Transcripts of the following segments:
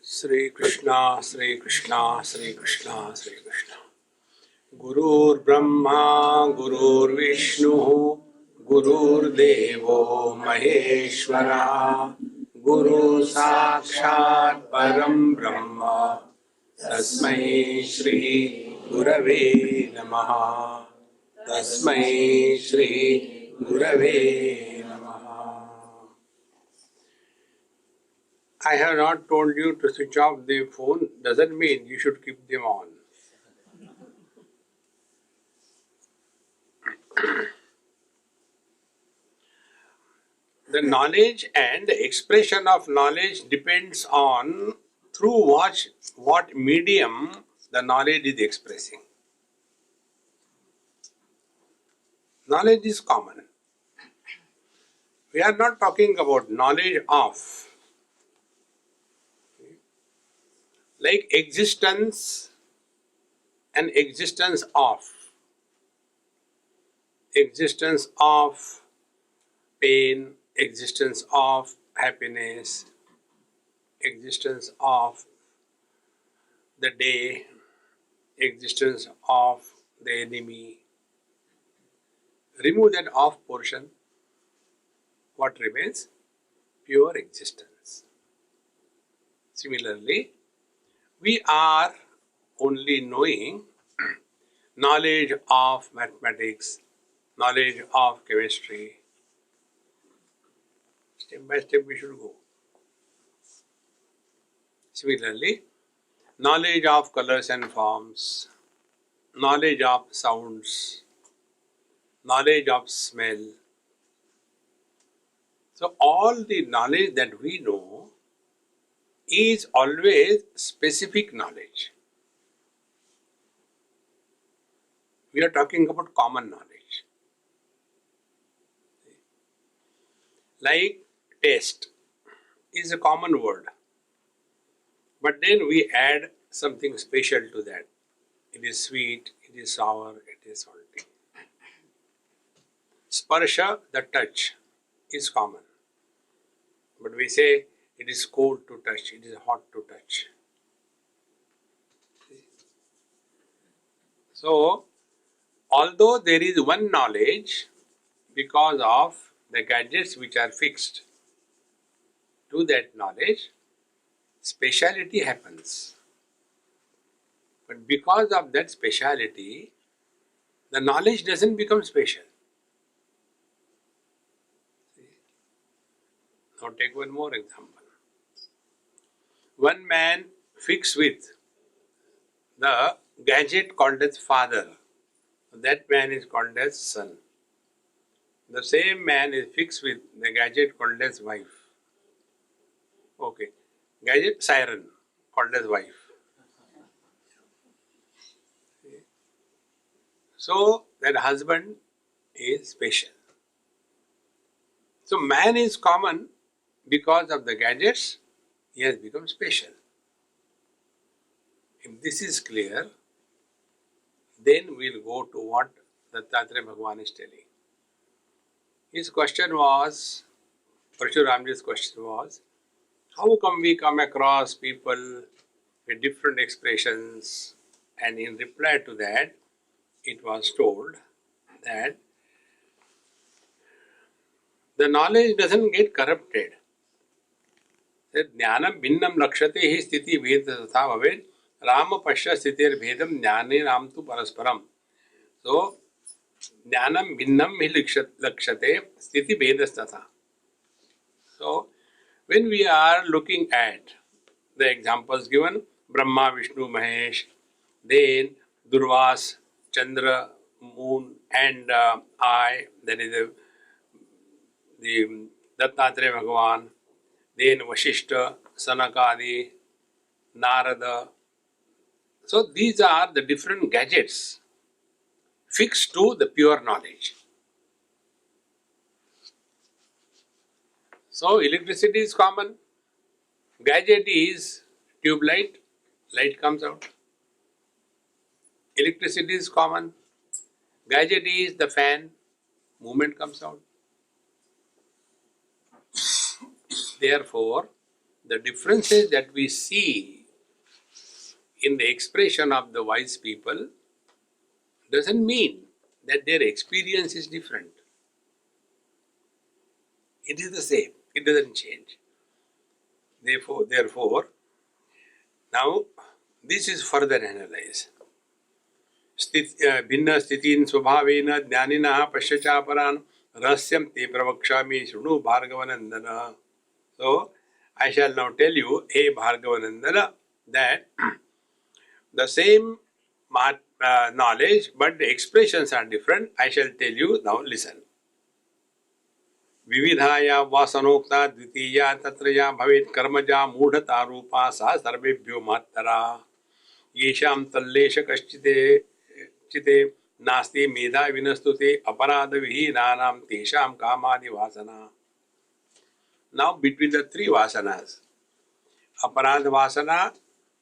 Sri Krishna, Sri Krishna, Sri Krishna, Sri Krishna. Gurur Brahma, Gurur Vishnu, Gurur Devo Maheshwara, Guru Sakshat Param Brahma, Tasmai Shri Gurave Namaha, Tasmai Shri Gurave Namaha. I have not told you to switch off the phone, doesn't mean you should keep them on. The knowledge and the expression of knowledge depends on through what medium the knowledge is expressing. Knowledge is common. We are not talking about knowledge of, like existence and existence of pain, existence of happiness, existence of the day, existence of the enemy. Remove that off portion. What remains? Pure existence. Similarly, we are only knowing knowledge of mathematics, knowledge of chemistry. Step by step we should go. Similarly, knowledge of colors and forms, knowledge of sounds, knowledge of smell. So all the knowledge that we know is always specific knowledge. We are talking about common knowledge. Like taste is a common word, but then we add something special to that. It is sweet, it is sour, it is salty. Sparsha, the touch, is common, but we say it is cold to touch, it is hot to touch. So, although there is one knowledge, because of the gadgets which are fixed to that knowledge, speciality happens. But because of that speciality, the knowledge doesn't become special. Now take one more example. One man fixed with the gadget called as father. That man is called as son. The same man is fixed with the gadget called as wife. Okay. Gadget siren called as wife. So that husband is special. So man is common because of the gadgets, he has become special. If this is clear, then we'll go to what Dattatreya Bhagavan is telling. His question was, Parshuramji's question was, how come we come across people with different expressions? And in reply to that, it was told that the knowledge doesn't get corrupted. Jnanam bhinnam lakshate hi sthiti bheda tatha bhavet rama pasya sthitir bhedam jnanenam tu parasparam. So, jnanam bhinnam hi lakshate sthiti bhedas tatha. So, when we are looking at the examples given, Brahma, Vishnu, Mahesh, then Durvas, Chandra, Moon, and I, that is the Dattatreya Bhagavan, then Vashishta, Sanakadi, Narada. So these are the different gadgets fixed to the pure knowledge. So electricity is common, gadget is tube light, light comes out. Electricity is common, gadget is the fan, movement comes out. Therefore, the differences that we see in the expression of the wise people doesn't mean that their experience is different. It is the same. It doesn't change. Therefore, now this is further analyzed. भिन्न स्थितिन स्वभावेन ज्ञानिनः पश्चापरान रहस्यम ते प्रवक्ष्यामि शृणु भार्गवनंदन. So I shall now tell you, hey Bhargavanandana, that the same knowledge, but the expressions are different. I shall tell you, now listen. विविधाया वासनोक्ता द्वितीया तत्रया भवेत् कर्मजा मूढ़ता रूपा सा सर्वेभ्यो महत्तरा येषां तल्लेश कश्चिते चिते नास्ति मेधा विनस्तुते अपराध विहीनानां तेषां कामादि वासना. Now between the three vasanas, aparadha vasana,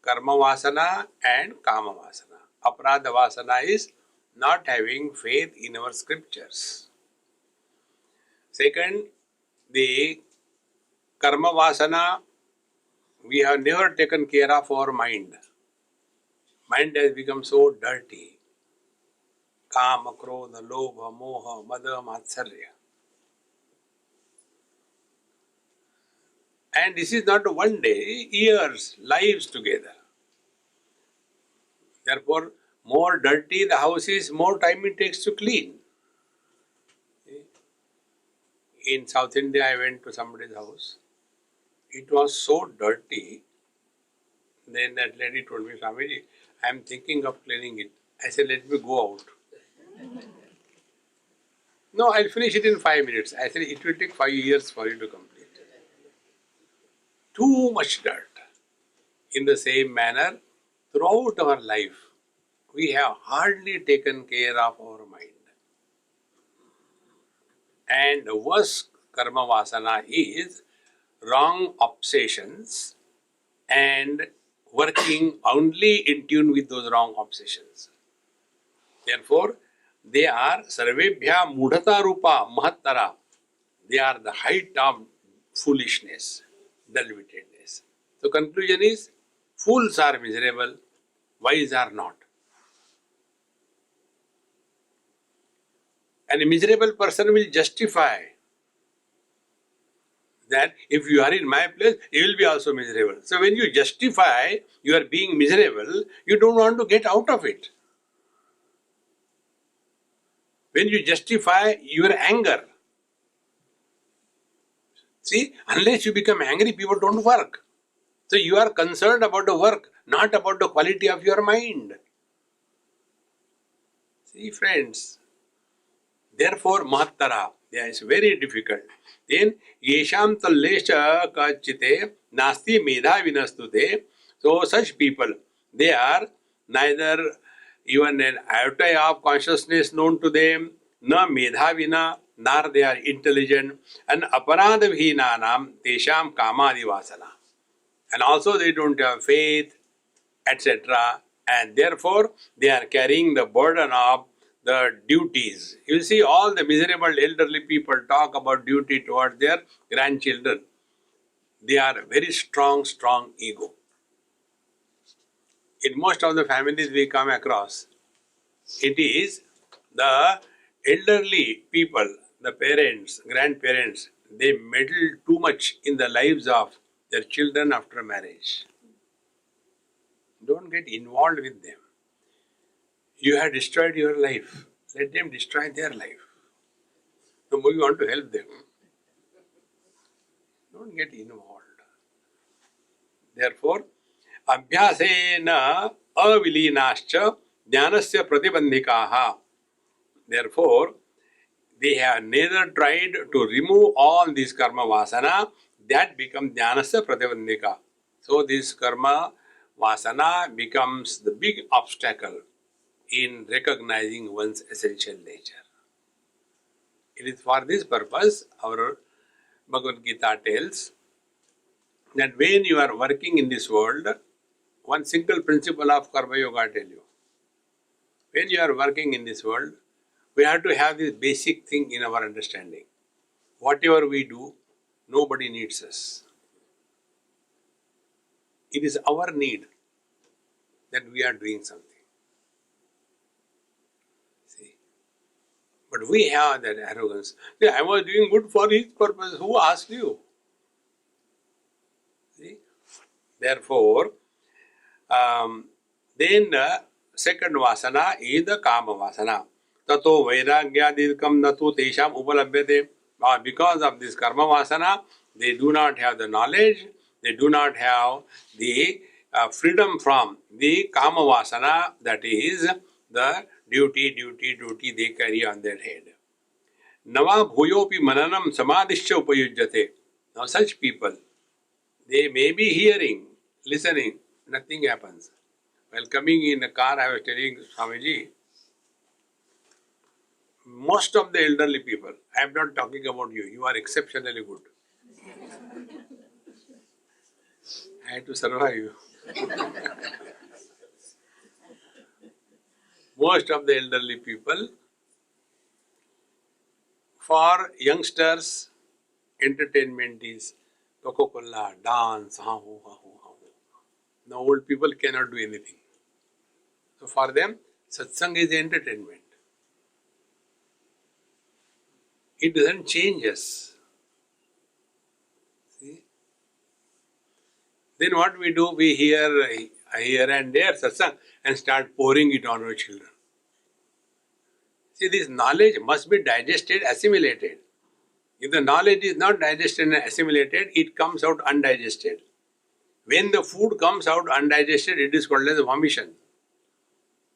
karma vasana and kama vasana. Aparadha vasana is not having faith in our scriptures. Second, the karma vasana, we have never taken care of our mind. Mind has become so dirty. Kama, krodha, lobha, moha, mada, matsarya. And this is not one day, years, lives together. Therefore, more dirty the house is, more time it takes to clean. In South India, I went to somebody's house. It was so dirty. Then that lady told me, Swamiji, I am thinking of cleaning it. I said, let me go out. No, I'll finish it in 5 minutes. I said, it will take 5 years for you to complete. Too much dirt. In the same manner, throughout our life, we have hardly taken care of our mind. And the worst karma vasana is wrong obsessions and working only in tune with those wrong obsessions. Therefore, they are sarvebhya mudhata rupa mahattara. They are the height of foolishness, dull-wittedness. So conclusion is, fools are miserable, wise are not. And a miserable person will justify that if you are in my place, you will be also miserable. So when you justify you are being miserable, you don't want to get out of it. When you justify your anger, see, unless you become angry, people don't work. So you are concerned about the work, not about the quality of your mind. See, friends, therefore, mahattara, yeah, it's very difficult. Then, yesham tallesha kachite nasti medha vinastute. So, such people, they are neither even an iota of consciousness known to them, na medha vina, nor they are intelligent, and aparadha vihinanam tesham kamadi vasana. And also they don't have faith, etc. And therefore, they are carrying the burden of the duties. You see, all the miserable elderly people talk about duty towards their grandchildren. They are very strong ego. In most of the families we come across, it is the elderly people, the parents, grandparents, they meddle too much in the lives of their children after marriage. Don't get involved with them. You have destroyed your life. Let them destroy their life. No more you want to help them. Don't get involved. Therefore, abhyasena avilinascha jnanasya pratibandhikaha. Therefore, they have neither tried to remove all these karma vasana, that becomes jnanasya pratibandhika. So this karma vasana becomes the big obstacle in recognizing one's essential nature. It is for this purpose our Bhagavad Gita tells that when you are working in this world, one single principle of Karma Yoga I tell you. When you are working in this world, we have to have this basic thing in our understanding. Whatever we do, nobody needs us. It is our need that we are doing something. See? But we have that arrogance. See, I was doing good for his purpose. Who asked you? See? Therefore, then second vasana is the kama vasana. Tato vairagyadikam natu tesham upalabhyate. Because of this karma vasana, they do not have the knowledge, they do not have the freedom from the kama vasana, that is the duty they carry on their head. Nava bhuyopi mananam samadhisya upayujyate. Now such people, they may be hearing, listening, nothing happens. While coming in the car, I was telling Swamiji, most of the elderly people, I am not talking about you, you are exceptionally good. I had to survive you. Most of the elderly people, for youngsters, entertainment is Coca-Cola, dance, ha-ho. The old people cannot do anything. So for them, satsang is entertainment. It doesn't change us. See? Then what we do, we hear here and there satsang and start pouring it on our children. See, this knowledge must be digested, assimilated. If the knowledge is not digested and assimilated, it comes out undigested. When the food comes out undigested, it is called as a vomition.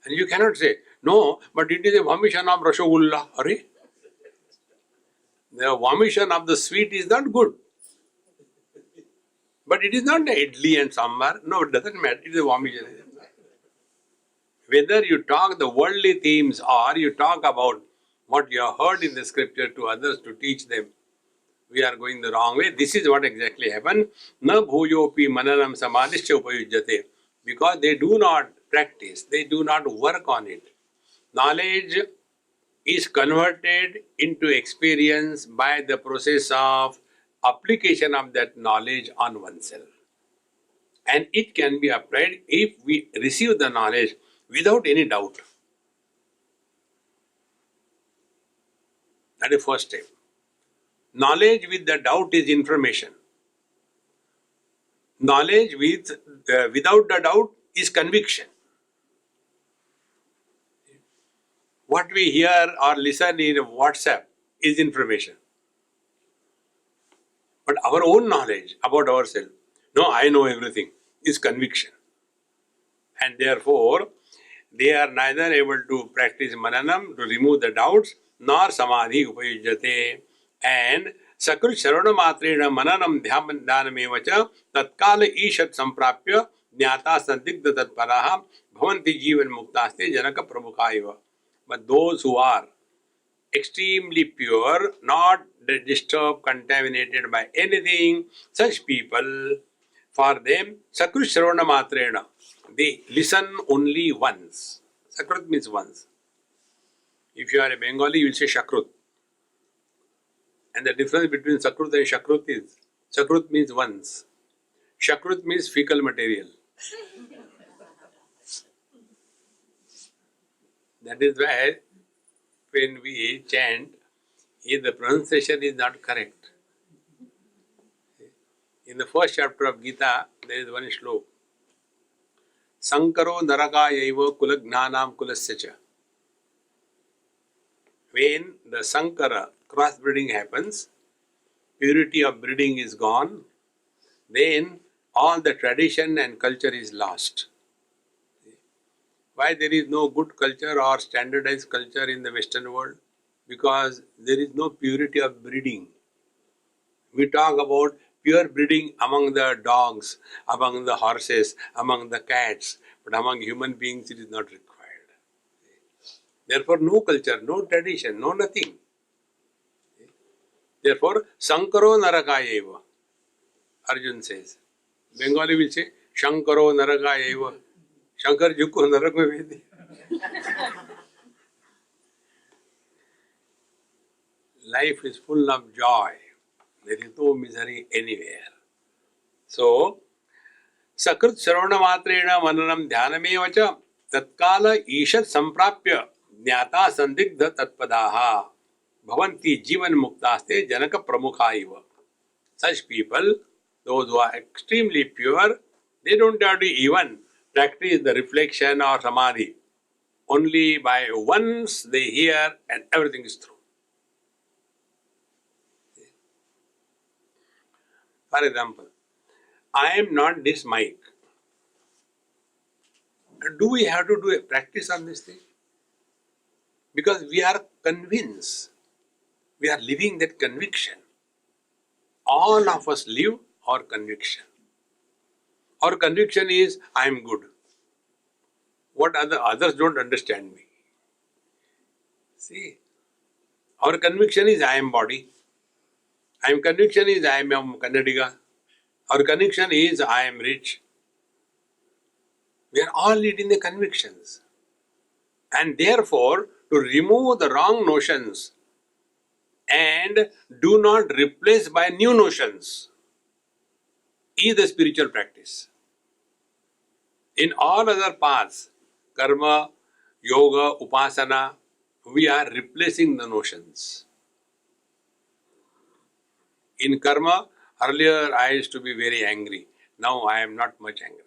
And you cannot say, no, but it is a vomition of Rasgulla. Arre? The vomition of the sweet is not good. But it is not the idli and sambar. No, it doesn't matter. It is a vomition. Whether you talk the worldly themes or you talk about what you have heard in the scripture to others to teach them, we are going the wrong way. This is what exactly happened. Na bhuyopi mananam samadhisya upayujyate. Because they do not practice, they do not work on it. Knowledge is converted into experience by the process of application of that knowledge on oneself. And it can be applied if we receive the knowledge without any doubt. That is the first step. Knowledge with the doubt is information. Knowledge without the doubt is conviction. What we hear or listen in WhatsApp is information. But our own knowledge about ourselves, no, I know everything, is conviction. And therefore, they are neither able to practice mananam to remove the doubts, nor samadhi upayujyate. And sakrut sharavana matrena mananam dhyamevacha tatkala ishat samprapya jnata sandigdha tatparaha bhavanti jivan muktaste janaka prabhukaiva. But those who are extremely pure, not disturbed, contaminated by anything, such people, for them, sakrut sharavana matrena, they listen only once. Sakrut means once. If you are a Bengali, you will say shakrut. And the difference between sakrut and shakrut is, sakrut means once. Shakrut means fecal material. That is why when we chant, if the pronunciation is not correct. In the first chapter of Gita, there is one shlok. Sankaro narakayaiva kulagnanam kulasya. When the Sankara, crossbreeding happens, purity of breeding is gone, then all the tradition and culture is lost. Why there is no good culture or standardized culture in the Western world? Because there is no purity of breeding. We talk about pure breeding among the dogs, among the horses, among the cats, but among human beings it is not required. Therefore, no culture, no tradition, no nothing. Therefore, Sankaro narakayeva, Arjun says. Bengali will say, Shankaro narakayeva. Shankar ji ko narak mein bhej diya. Life is full of joy. There is no misery anywhere. So, सकृत श्रवण मात्रेण मननम ध्यानमेव च तत्काल ईशत् संप्राप्य ज्ञाता संदिग्ध तत्पदाः भवन्ति जीवन मुक्तास्ते जनक प्रमुखा इव. Such people, those who are extremely pure, they don't have to even practice the reflection or samadhi. Only by once they hear and everything is through. For example, I am not this mic. Do we have to do a practice on this thing? Because we are convinced. We are living that conviction. All of us live our conviction. Our conviction is, I am good. What others don't understand me. See, our conviction is, I am body. Our conviction is, I am Kannadiga. Our conviction is, I am rich. We are all leading the convictions. And therefore, to remove the wrong notions and do not replace by new notions is the spiritual practice. In all other paths, karma, yoga, upasana, we are replacing the notions. In karma, earlier I used to be very angry. Now I am not much angry.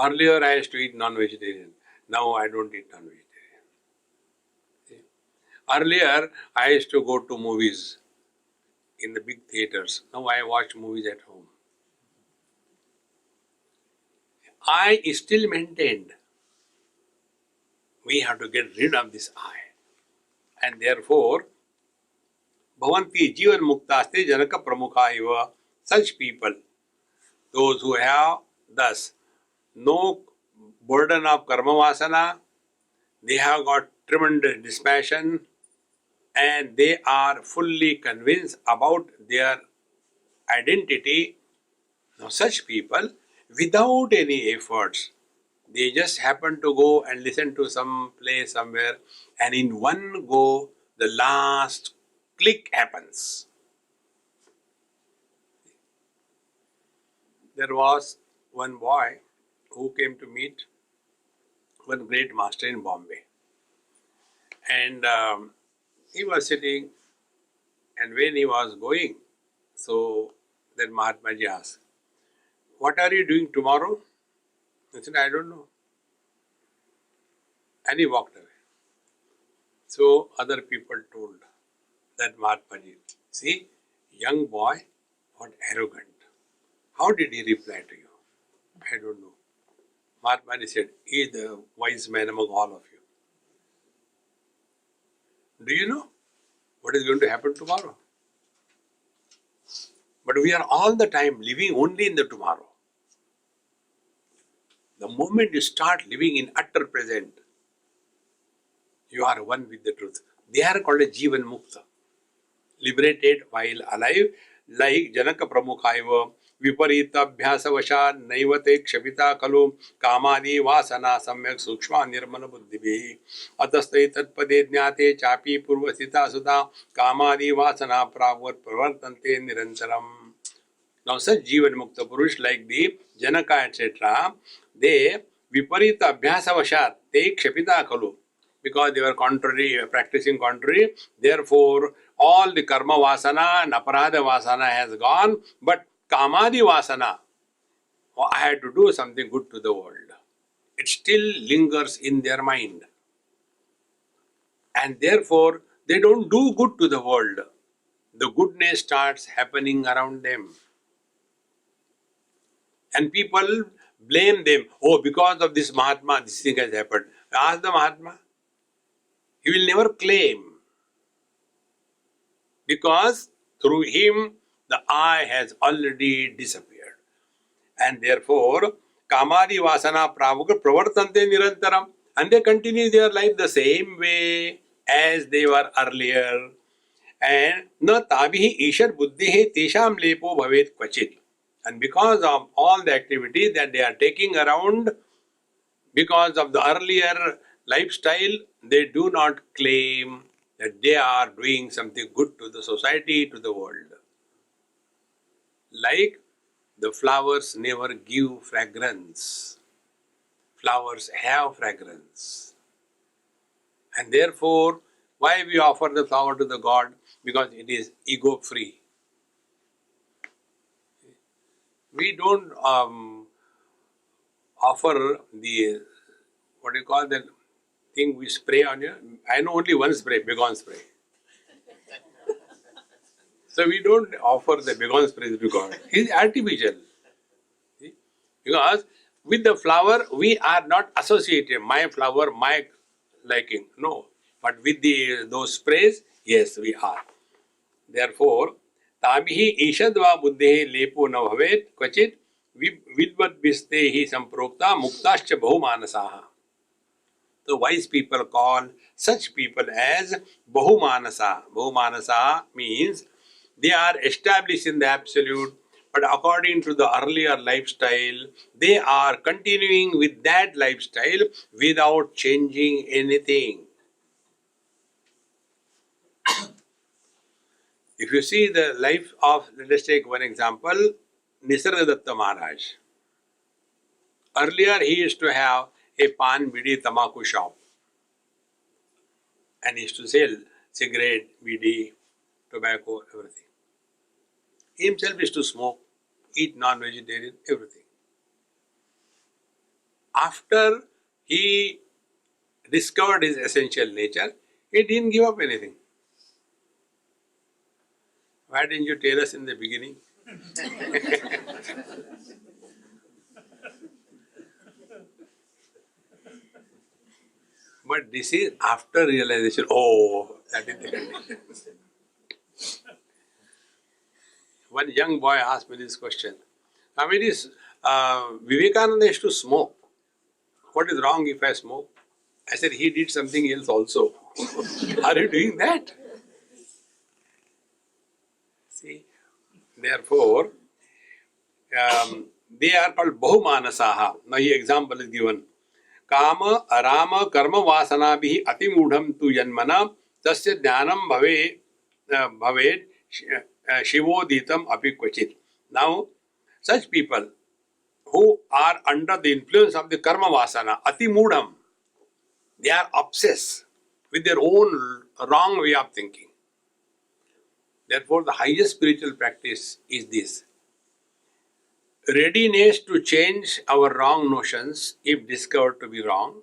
Earlier I used to eat non-vegetarian. Now I don't eat non-vegetarian. Earlier I used to go to movies in the big theaters. Now I watch movies at home. I still maintained we have to get rid of this I. And therefore, Bhavanti Jivan Muktaste Janaka Pramukha Iva, such people, those who have thus no burden of karma vasana, they have got tremendous dispassion and they are fully convinced about their identity. Now such people, without any efforts, they just happen to go and listen to some play somewhere and in one go the last click happens. There was one boy who came to meet one great master in Bombay. And he was sitting, and when he was going, so then Mahatma Ji asked, "What are you doing tomorrow?" He said, "I don't know." And he walked away. So other people told that Mahatma Ji, "See, young boy, what arrogant. How did he reply to you?" "I don't know." Mahatma Ji said, "He is the wise man among all of you. Do you know what is going to happen tomorrow?" But we are all the time living only in the tomorrow. The moment you start living in utter present, you are one with the truth. They are called a Jivan Mukta, liberated while alive, like Janaka Pramukha Viparita Bhyasa Vasha Naivate Kshapita Kalu Kamadi Vasana Samyak Sukshma Nirmala Buddhibi Atastai Tatpade Jnate Chapi Purvasita Sudha Kamadi Vasana Pravat Pravartante Nirantaram. Now such Jivan Mukta Purush like the Janaka etc., they Viparita Abhyasa Vashat, they Kshapita Kalu. Because they were contrary, practicing contrary, therefore all the karma vasana and aparadha vasana has gone, but kamadi vasana, oh, I had to do something good to the world. It still lingers in their mind. And therefore, they don't do good to the world. The goodness starts happening around them. And people blame them. Oh, because of this Mahatma, this thing has happened. Ask the Mahatma. He will never claim, because through him the I has already disappeared. And therefore, Kamadi Vasana Pravaka Pravartante Nirantaram, and they continue their life the same way as they were earlier. And na tabihi ishar buddhihe tesham lepo bhavet kvachit. And because of all the activity that they are taking around, because of the earlier lifestyle, they do not claim that they are doing something good to the society, to the world. Like The flowers never give fragrance. Flowers have fragrance. And therefore, why we offer the flower to the God? Because it is ego-free. We don't offer the, what do you call that thing we spray on you? I know only one spray, Begone spray. So we don't offer the Begone spray to God. It is artificial. See? Because with the flower, we are not associated. My flower, my liking. No. But with those sprays, yes, we are. Therefore, ताभिः ईषद्वा बुद्धेः लेपो न भवेत् क्वचित् विद्वद्भिस्तेहि संप्रोक्ता मुक्ताश्च बहुमानसाः. The wise people call such people as Bahumanasa. Bahumanasa means they are established in the absolute, but according to the earlier lifestyle, they are continuing with that lifestyle without changing anything. If you see the life of, let us take one example, Nisargadatta Maharaj. Earlier he used to have a pan, bidi, tamaku shop. And he used to sell cigarette, bidi, tobacco, everything. He himself used to smoke, eat non-vegetarian, everything. After he discovered his essential nature, he didn't give up anything. Why didn't you tell us in the beginning? But this is after realization. Oh, that is the condition. One young boy asked me this question. I mean, Vivekananda used to smoke. What is wrong if I smoke? I said, he did something else also. Are you doing that? See, therefore, they are called Bahumanasaha. Now, here example is given. Kama, Arama, Karma, Vasana, Bihi, Atimudham, Tu Janmana, Tasya Dhanam, Bhaved, Shivoditam, Api Kvachit. Now, such people who are under the influence of the Karma Vasana, Atimudham, they are obsessed with their own wrong way of thinking. Therefore, the highest spiritual practice is this. Readiness to change our wrong notions if discovered to be wrong,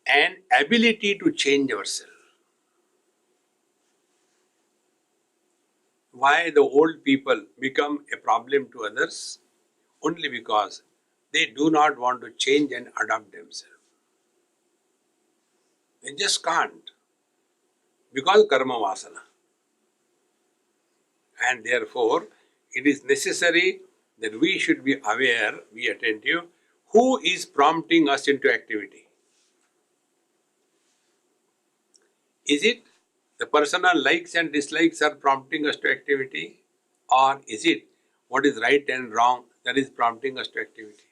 and ability to change ourselves. Why the old people become a problem to others? Only because they do not want to change and adapt themselves. They just can't. Because karma vasana. And therefore, it is necessary that we should be aware, be attentive, who is prompting us into activity. Is it the personal likes and dislikes are prompting us to activity? Or is it what is right and wrong that is prompting us to activity?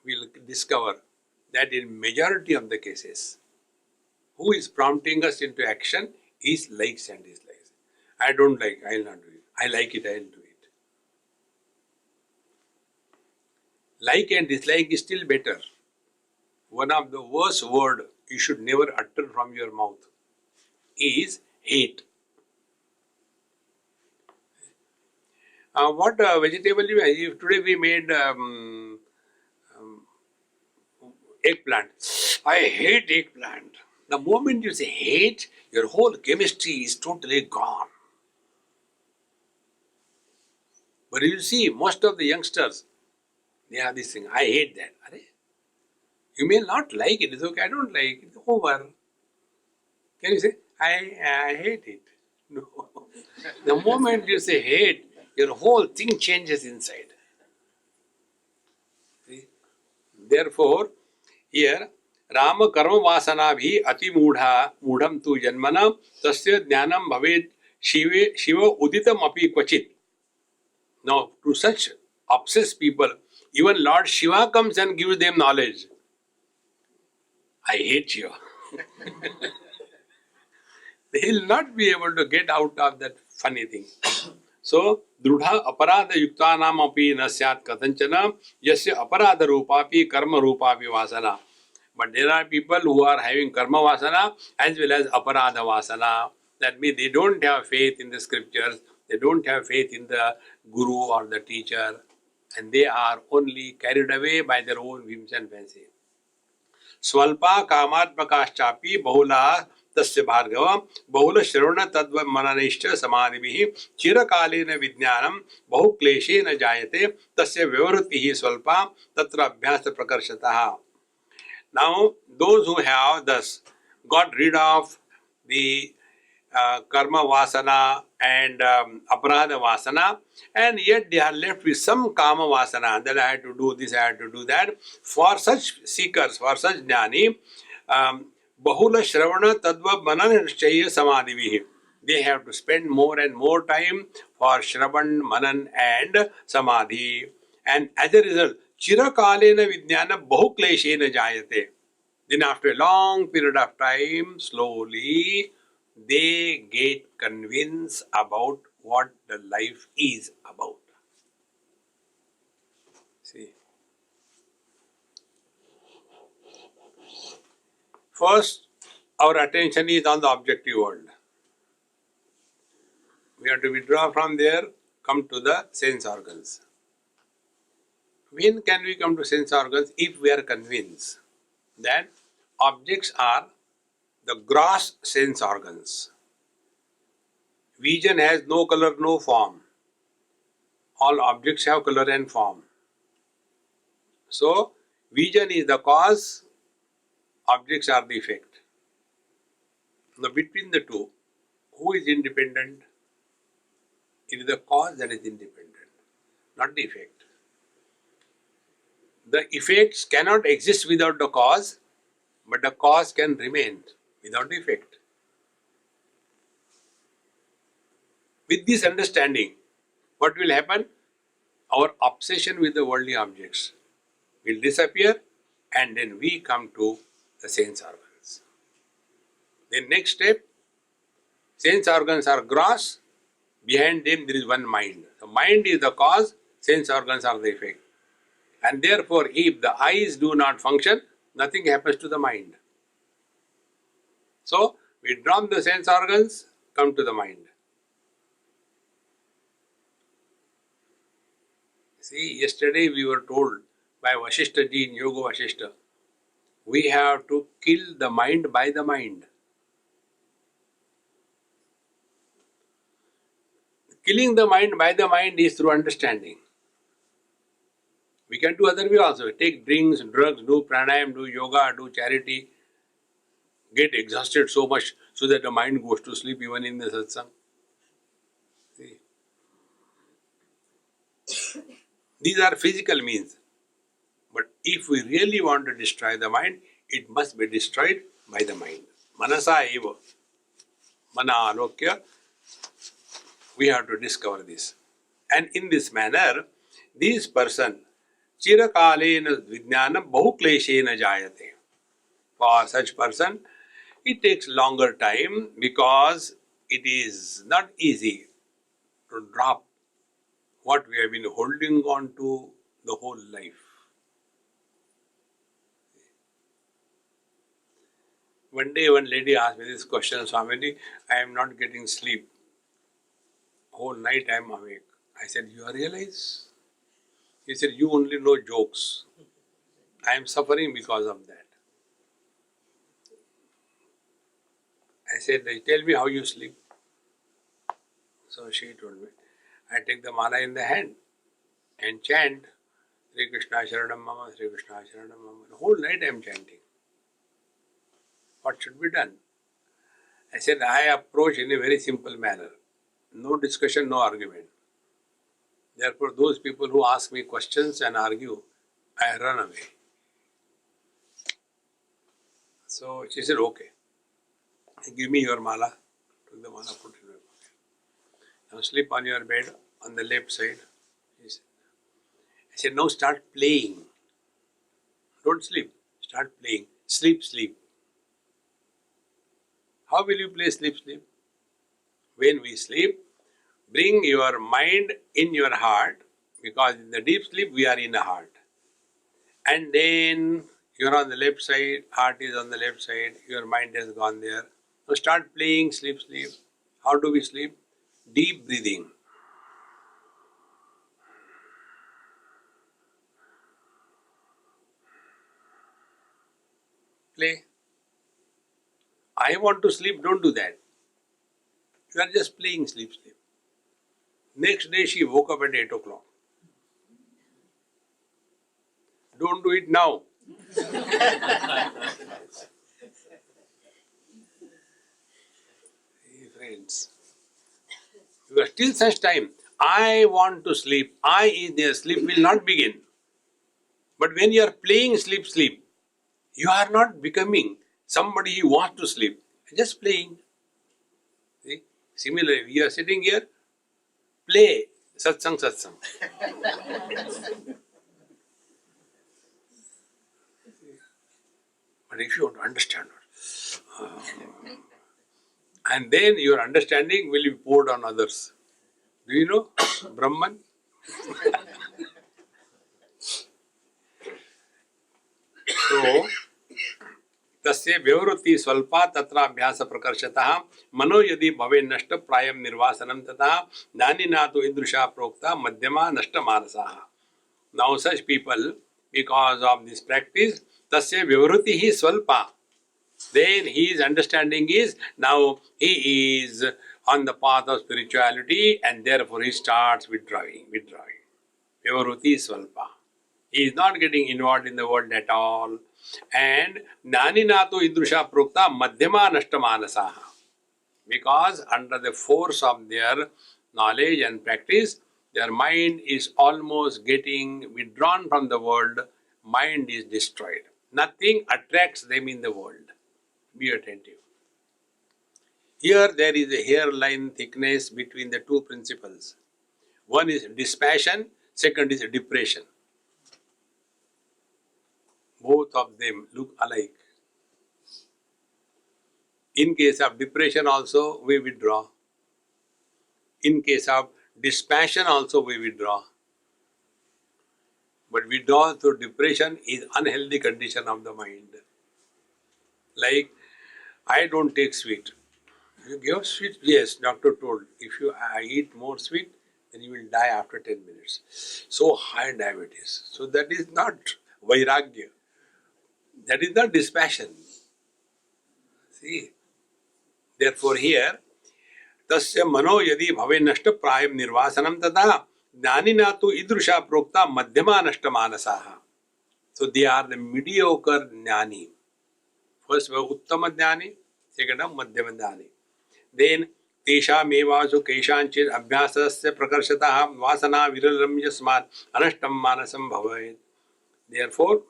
We will discover that in majority of the cases, who is prompting us into action is likes and dislikes. I don't like, I will not do it. I like it, I will do it. Like and dislike is still better. One of the worst words you should never utter from your mouth is hate. What vegetable you have? Today we made eggplant. I hate eggplant. The moment you say hate, your whole chemistry is totally gone. But you see, most of the youngsters, they have this thing, I hate that. You may not like it, it's okay, I don't like it, it's over. Can you say, I hate it? No. The moment you say hate, your whole thing changes inside. See? Therefore, here, Rama karma vasana bhi ati mudham tu janmana tasya jnanam bhaved shiva uditam api kvachit. Now, to such obsessed people, even Lord Shiva comes and gives them knowledge. I hate you. They will not be able to get out of that funny thing. So, drudha aparadha yuktanam api na syat katanchana yasya aparadha rupapi karma rupapi vasana. But there are people who are having karma vasana as well as aparadha vasana. That means they don't have faith in the scriptures, they don't have faith in the guru or the teacher, and they are only carried away by their own whims and fancy. Swalpa kamatmakaschapi bahula tasya bhargava bahula shravana tadva mananishcha samadhibihi chirakalena vijnanam bahu kleshena jayate tasya vyavrittihi swalpa tatra abhyasa prakarshataha. Now, those who have thus got rid of the karma vasana and aparadha vasana, and yet they are left with some kama vasana, that I had to do this, I had to do that. For such seekers, for such jnani, bahula shravana tadva mananishchaya samadhivihi. They have to spend more and more time for shravan, manan and samadhi. And as a result, chirakalena vijnana bahukleshena jayate. Then after a long period of time, slowly, they get convinced about what the life is about. See. First, our attention is on the objective world. We have to withdraw from there, come to the sense organs. When can we come to sense organs? If we are convinced that objects are the gross sense organs. Vision has no color, no form. All objects have color and form. So, vision is the cause, objects are the effect. Now, between the two, who is independent? It is the cause that is independent, not the effect. The effects cannot exist without the cause, but the cause can remain without the effect. With this understanding, what will happen? Our obsession with the worldly objects will disappear, and then we come to the sense organs. Then next step, sense organs are gross, behind them there is one mind. The mind is the cause, sense organs are the effect. And therefore, if the eyes do not function, nothing happens to the mind. So, we drop the sense organs, come to the mind. See, yesterday we were told by Vasishta ji in Yoga Vasishta, we have to kill the mind by the mind. Killing the mind by the mind is through understanding. We can do other way also. Take drinks, drugs, do pranayam, do yoga, do charity, get exhausted so much so that the mind goes to sleep even in the satsang. See? These are physical means. But if we really want to destroy the mind, it must be destroyed by the mind. Manasa eva. Mana alokya. We have to discover this. And in this manner, this person, chirakalena vijnanam bahukleshena jayate. For such person, it takes longer time because it is not easy to drop what we have been holding on to the whole life. One day one lady asked me this question, Swami, I am not getting sleep. Whole night I am awake. I said, you realize? He said, you only know jokes. I am suffering because of that. I said, tell me how you sleep. So she told me, I take the mala in the hand and chant Sri Krishna Sharanam Mama, Sri Krishna Sharanam Mama. The whole night I am chanting. What should be done? I said, I approach in a very simple manner. No discussion, no argument. Therefore, those people who ask me questions and argue, I run away. So she said, okay. Give me your mala. Took the mala, put it in my pocket. Now sleep on your bed on the left side. I said, now start playing. Don't sleep. Start playing. Sleep, sleep. How will you play sleep, sleep? When we sleep, Bring your mind in your heart, because in the deep sleep we are in the heart. And then you're on the left side, heart is on the left side, your mind has gone there. So start playing sleep, sleep. How do we sleep? Deep breathing. Play. I want to sleep, don't do that. You are just playing sleep, sleep. Next day she woke up at 8 o'clock. Don't do it now. Hey friends, you are still such time. I want to sleep. I is there. Sleep will not begin. But when you are playing sleep, sleep, you are not becoming somebody who wants to sleep. Just playing. See? Similarly, you are sitting here, play satsang, satsang. But if you want to understand, and then your understanding will be poured on others. Do you know Brahman? So, तस्य व्यवृत्ति स्वल्पा तत्राभ्यास प्रकर्षतः मनो यदि भवे नष्ट prime निर्वासनम तथा ज्ञानिना तो ईदृशा प्रोक्ता मध्यमा नष्ट मानसाः. Now such people, because of this practice, tasya vyavruti swalpa. Then his understanding is, now he is on the path of spirituality and therefore he starts withdrawing. Vyavruti swalpa. He is not getting involved in the world at all. And Jnanina to idrusha prokta madhyama nashtamanasaha. Because under the force of their knowledge and practice, their mind is almost getting withdrawn from the world. Mind is destroyed. Nothing attracts them in the world. Be attentive. Here there is a hairline thickness between the two principles. One is dispassion, second is depression. Both of them look alike. In case of depression also, we withdraw. In case of dispassion also, we withdraw. But withdrawal through depression is unhealthy condition of the mind. Like, I don't take sweet. You give sweet? Yes, doctor told. If you eat more sweet, then you will die after 10 minutes. So high diabetes. So that is not vairagya. That is not dispassion. See? Therefore here, tasya mano yadi bhave nashta prayam nirvasanam tada jnanina tu idrusha prokta madhyama nashta manasaha. So they are the mediocre jnani. First uttama jnani, second madhyama jnani. Then tesham evasu keshanchit abhyasasya prakarshataha vasana viralam yasmat anashtam manasam bhavet. Therefore,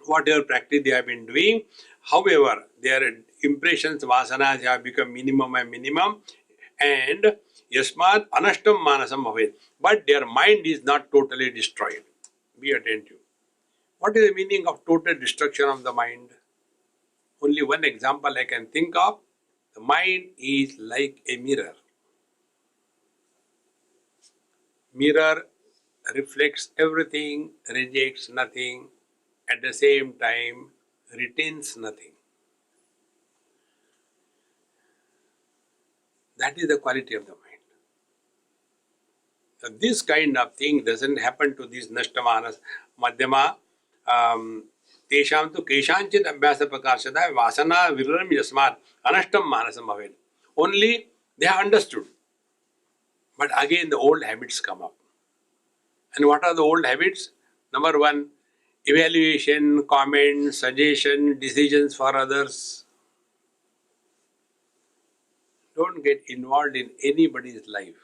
whatever practice they have been doing, however, their impressions, vasanas have become minimum and minimum, and yasmat anashtam manasam bhavet. But their mind is not totally destroyed. Be attentive. What is the meaning of total destruction of the mind? Only one example I can think of. The mind is like a mirror. Mirror reflects everything, rejects nothing, at the same time retains nothing. That is the quality of the mind. So this kind of thing doesn't happen to these nashtamanas, madhyama, tesham tu keshanchit abhyasa prakarshata vasana viraram yasmat anashtam manasam bhavet. Only they have understood. But again the old habits come up. And what are the old habits? Number one, evaluation, comment, suggestion, decisions for others. Don't get involved in anybody's life.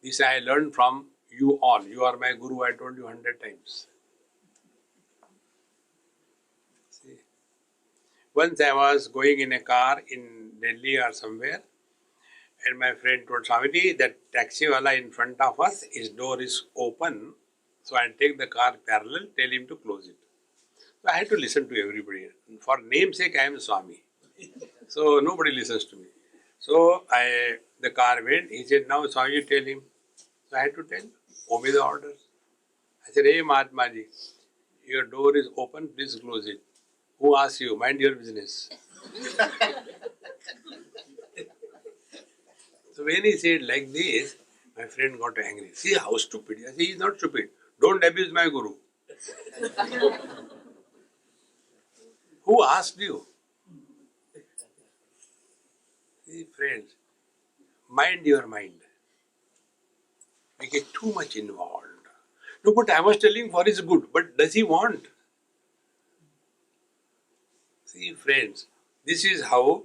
This I learned from you all. You are my guru, I told you 100 times. See? Once I was going in a car in Delhi or somewhere, and my friend told Swami, that taxi wala in front of us, his door is open, so I take the car parallel, tell him to close it. So I had to listen to everybody. For namesake, I am Swami. So nobody listens to me. So the car went. He said, now Swami, you tell him. So I had to tell, obey the orders. I said, hey Mahatma ji, your door is open, please close it. Who asks you? Mind your business. So when he said like this, my friend got angry. See how stupid. I said, he is not stupid. Don't abuse my guru. Who asked you? See, friends, mind your mind. We get too much involved. No, but I was telling for his good. But does he want? See, friends, this is how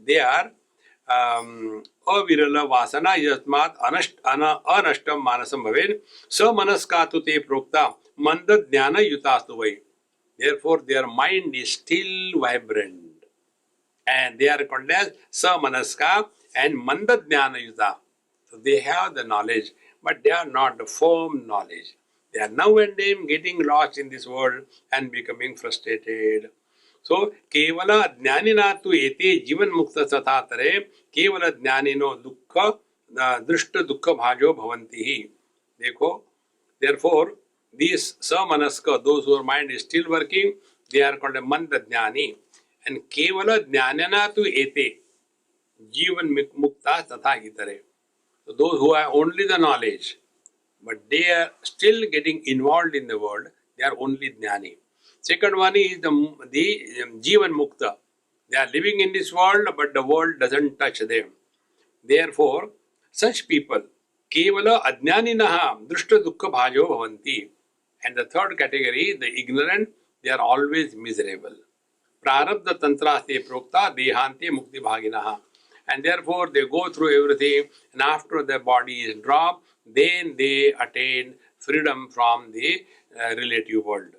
they are avirala vasana yasmat anashtam manasam bhaven samanaska te prokta manda jnana yutastu vai. Therefore, their mind is still vibrant. And they are called as samanaska and manda jnana yuta. So they have the knowledge, but they are not the firm knowledge. They are now and then getting lost in this world and becoming frustrated. So, kevala jnanina tu ete jivan mukta satatare kevala jnanino dukkha drishta dukkha bhajo bhavanti hi. Dekho, therefore, these samanaska, those whose mind is still working, they are called a manda jnani. And kevala jnanina tu ete jivan mukta tatha itare. So those who have only the knowledge, but they are still getting involved in the world, they are only jnani. Second one is the jivan mukta. They are living in this world, but the world doesn't touch them. Therefore, such people, kevala ajnaninaha drishta dukkha bhajo bhavanti. And the third category, the ignorant, they are always miserable. Prarabdha tantra se prokta dehante mukti bhaginaha. And therefore they go through everything, and after the body is dropped, then they attain freedom from the relative world.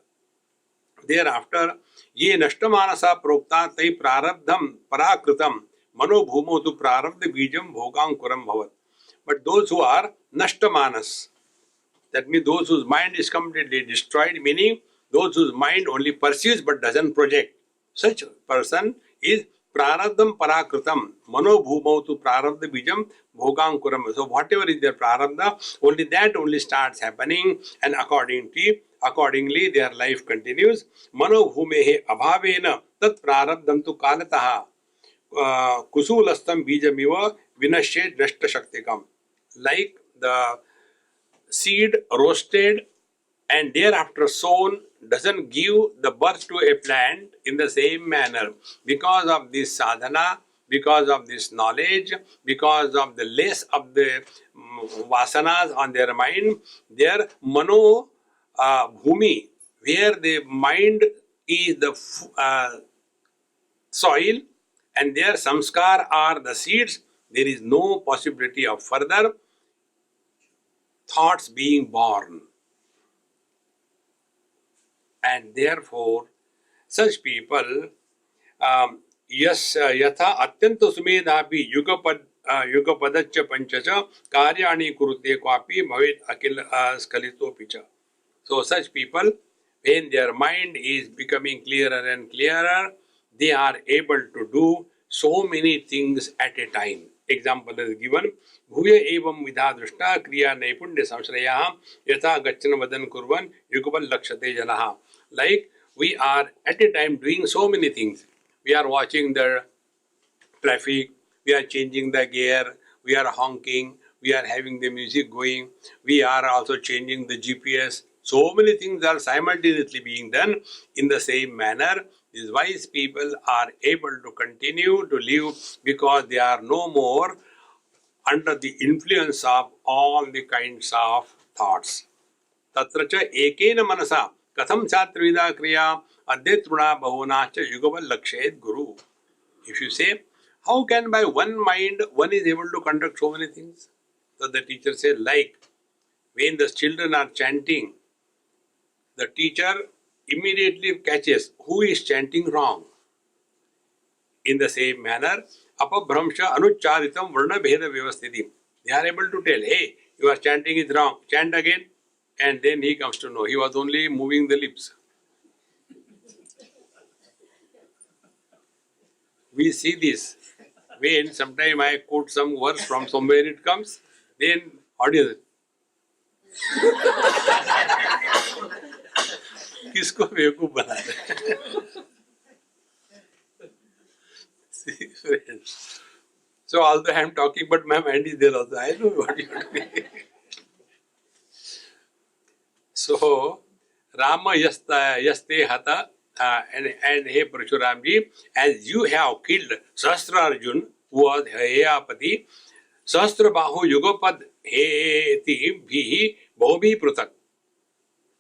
Thereafter, ye nashtamanasa prokta tai prarabdham parakritam manobhumo tu prarabdha bijam bhogankuram bhavat. But those who are nashtamanas, that means those whose mind is completely destroyed, meaning those whose mind only perceives but doesn't project. Such person is prarabdham parakritam manobhumau tu prarabdha bijam bhogankuram. So whatever is their prarabdha, only that only starts happening, and accordingly their life continues. Manobhumehe abhavena tat prarabdham tu kalataha kusulastam bijamiva vinashet drashta shaktikam. Like the seed roasted and thereafter sown doesn't give the birth to a plant in the same manner. Because of this sadhana, because of this knowledge, because of the less of the vasanas on their mind, their mano bhumi, where the mind is the soil and their samskar are the seeds, there is no possibility of further thoughts being born. And therefore, such people, yatha atyanta sumedhapi yugapadaccha panchacha karyani kurute kwapi bhavet akil skalito picha. So such people, when their mind is becoming clearer and clearer, they are able to do so many things at a time. Example is given, bhuya evam vidha drishta kriya naipunya samshraya yatha gacchana vadan kurvan yugabal lakshate janaha. Like we are at a time doing so many things. We are watching the traffic, we are changing the gear, we are honking, we are having the music going, we are also changing the GPS. So many things are simultaneously being done in the same manner. These wise people are able to continue to live because they are no more under the influence of all the kinds of thoughts. Tatra cha ekena manasa katham chatrivida kriya adhyatuna bahuna cha yugaval lakshet guru. If you say, how can by one mind one is able to conduct so many things? So the teacher said, like when the children are chanting, the teacher immediately catches who is chanting wrong. In the same manner, apabhramsha anucharitam varna bheda vyavasthiti. They are able to tell, hey, you are chanting is wrong, chant again. And then he comes to know he was only moving the lips. We see this when sometime I quote some verse from somewhere it comes, then audience, किसको बेवकूफ बना रहे? See, friends. So although I am talking, but my mind is there also. I know what you are doing. So, Rama yaste hata, and hey Parshuramji, as you have killed Sahasra Arjun, who was Heyapati, Sahasra Bahu Yugopad Heti Bhihi Bhobi Prutak.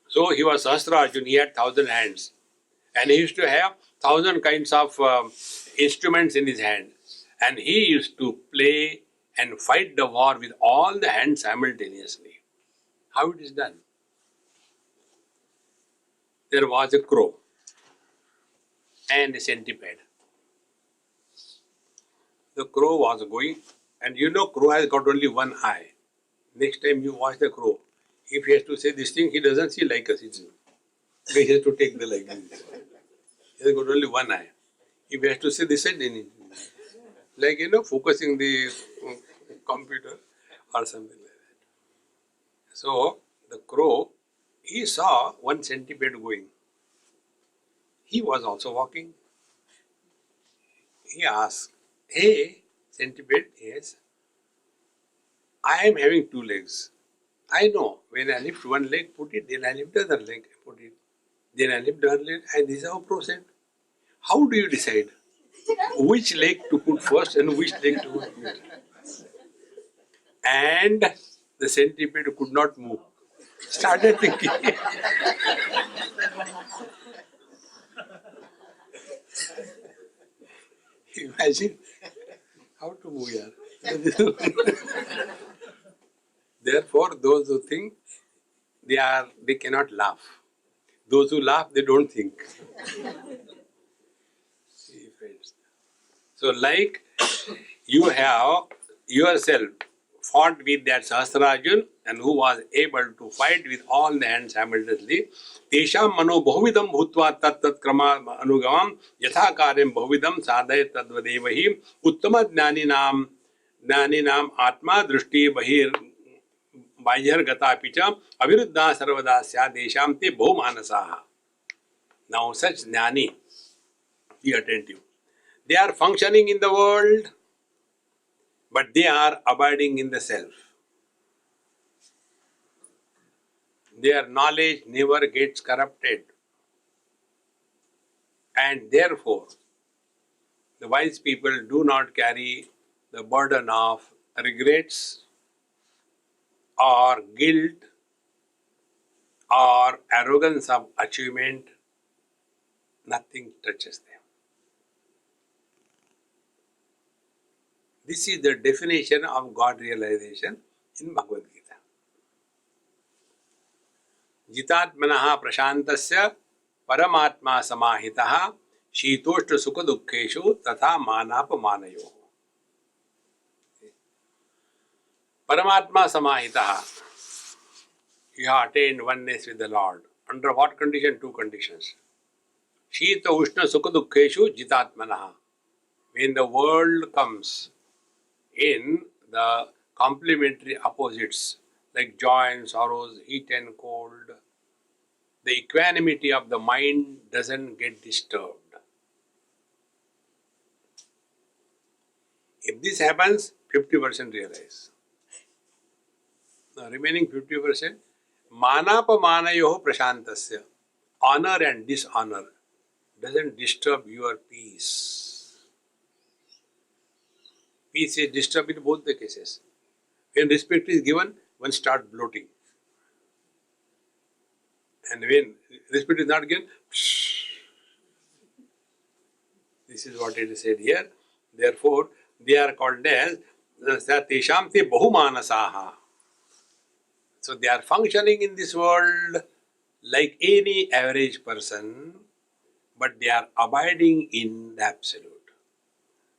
So he was Sahasra Arjun, he had 1,000 hands. And he used to have 1,000 kinds of instruments in his hand. And he used to play and fight the war with all the hands simultaneously. How it is done? There was a crow and a centipede. The crow was going, and you know crow has got only one eye. Next time you watch the crow, if he has to say this thing, he doesn't see like us. He has to take the like this. He has got only one eye. If he has to say this, then like focusing the computer or something like that. So the crow, he saw one centipede going. He was also walking. He asked, "Hey, centipede, yes, I am having 2 legs. I know when I lift one leg, put it, then I lift the other leg, put it. Then I lift the other leg, and this is how process. How do you decide which leg to put first and which leg to put later?" And the centipede could not move. Started thinking. Imagine how to move here. Therefore, those who think they cannot laugh. Those who laugh, they don't think. See, friends. So, like you have yourself fought with that Sahasrarjun and who was able to fight with all the hands simultaneously. Tesham mano bahuvidam bhutva tat krama anugamam yatha karyam bahuvidam sadhay tadvadevahi uttama jnaninam atma drishti bahir बाह्यर गता पिचा अविरुद्धा सर्वदा स्या देशाम ते बहुमानसाः. Now such jnani, be attentive. They are functioning in the world, but they are abiding in the self. Their knowledge never gets corrupted. And therefore, the wise people do not carry the burden of regrets or guilt or arrogance of achievement. Nothing touches them. This is the definition of God realization in Bhagavad Gita. Jitatmanaha prashantasya paramatma samahitaha shitoshta sukha dukkheshu tatha manapamanayo. Paramatma samahitaha. You have attained oneness with the Lord. Under what condition? 2 conditions. Shita ushna sukha dukkheshu jitatmanaha. When the world comes in the complementary opposites like joy and sorrows, heat and cold, the equanimity of the mind doesn't get disturbed. If this happens, 50% realize. The remaining 50%, manapamanayoho prashantasya, honor and dishonor doesn't disturb your peace. Peace is disturbed in both the cases. When respect is given, one starts bloating. And when respect is not given, this is what it is said here. Therefore, they are called as Tesham te bahumanasaha. So they are functioning in this world like any average person, but they are abiding in the absolute.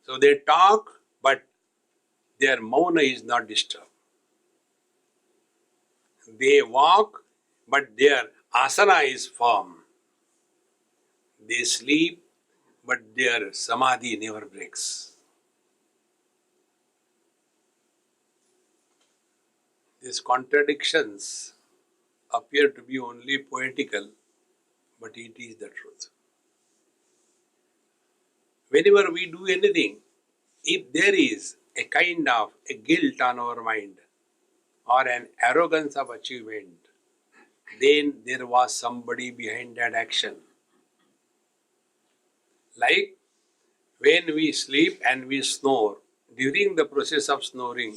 So they talk, but their mauna is not disturbed. They walk, but their asana is firm. They sleep, but their samadhi never breaks. These contradictions appear to be only poetical, but it is the truth. Whenever we do anything, if there is a kind of a guilt on our mind or an arrogance of achievement, then there was somebody behind that action. Like when we sleep and we snore, during the process of snoring,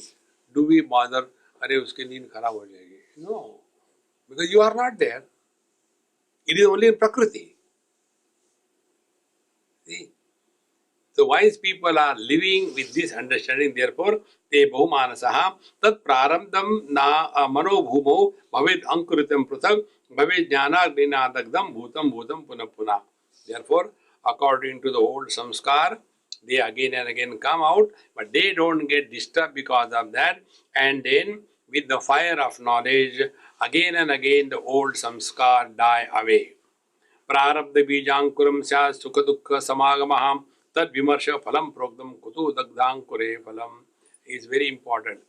do we bother, अरे उसकी नींद खराब हो जाएगी? No, because you are not there. It is only in Prakriti. See? So wise people are living with this understanding. Therefore, te bahumanasaha tat prarabdham na manobhumo bhavet ankuritam pruthak bhavet jnana gnenadagdam bhutam bhutam punah punah. Therefore, according to the old samskar, they again and again come out, but they don't get disturbed because of that. And then, with the fire of knowledge, again and again the old samskar die away. Prarabdha bijankuram sya sukha dukkha samagamaham tad vimarsha phalam prokdam kutu dagdhankure phalam is very important.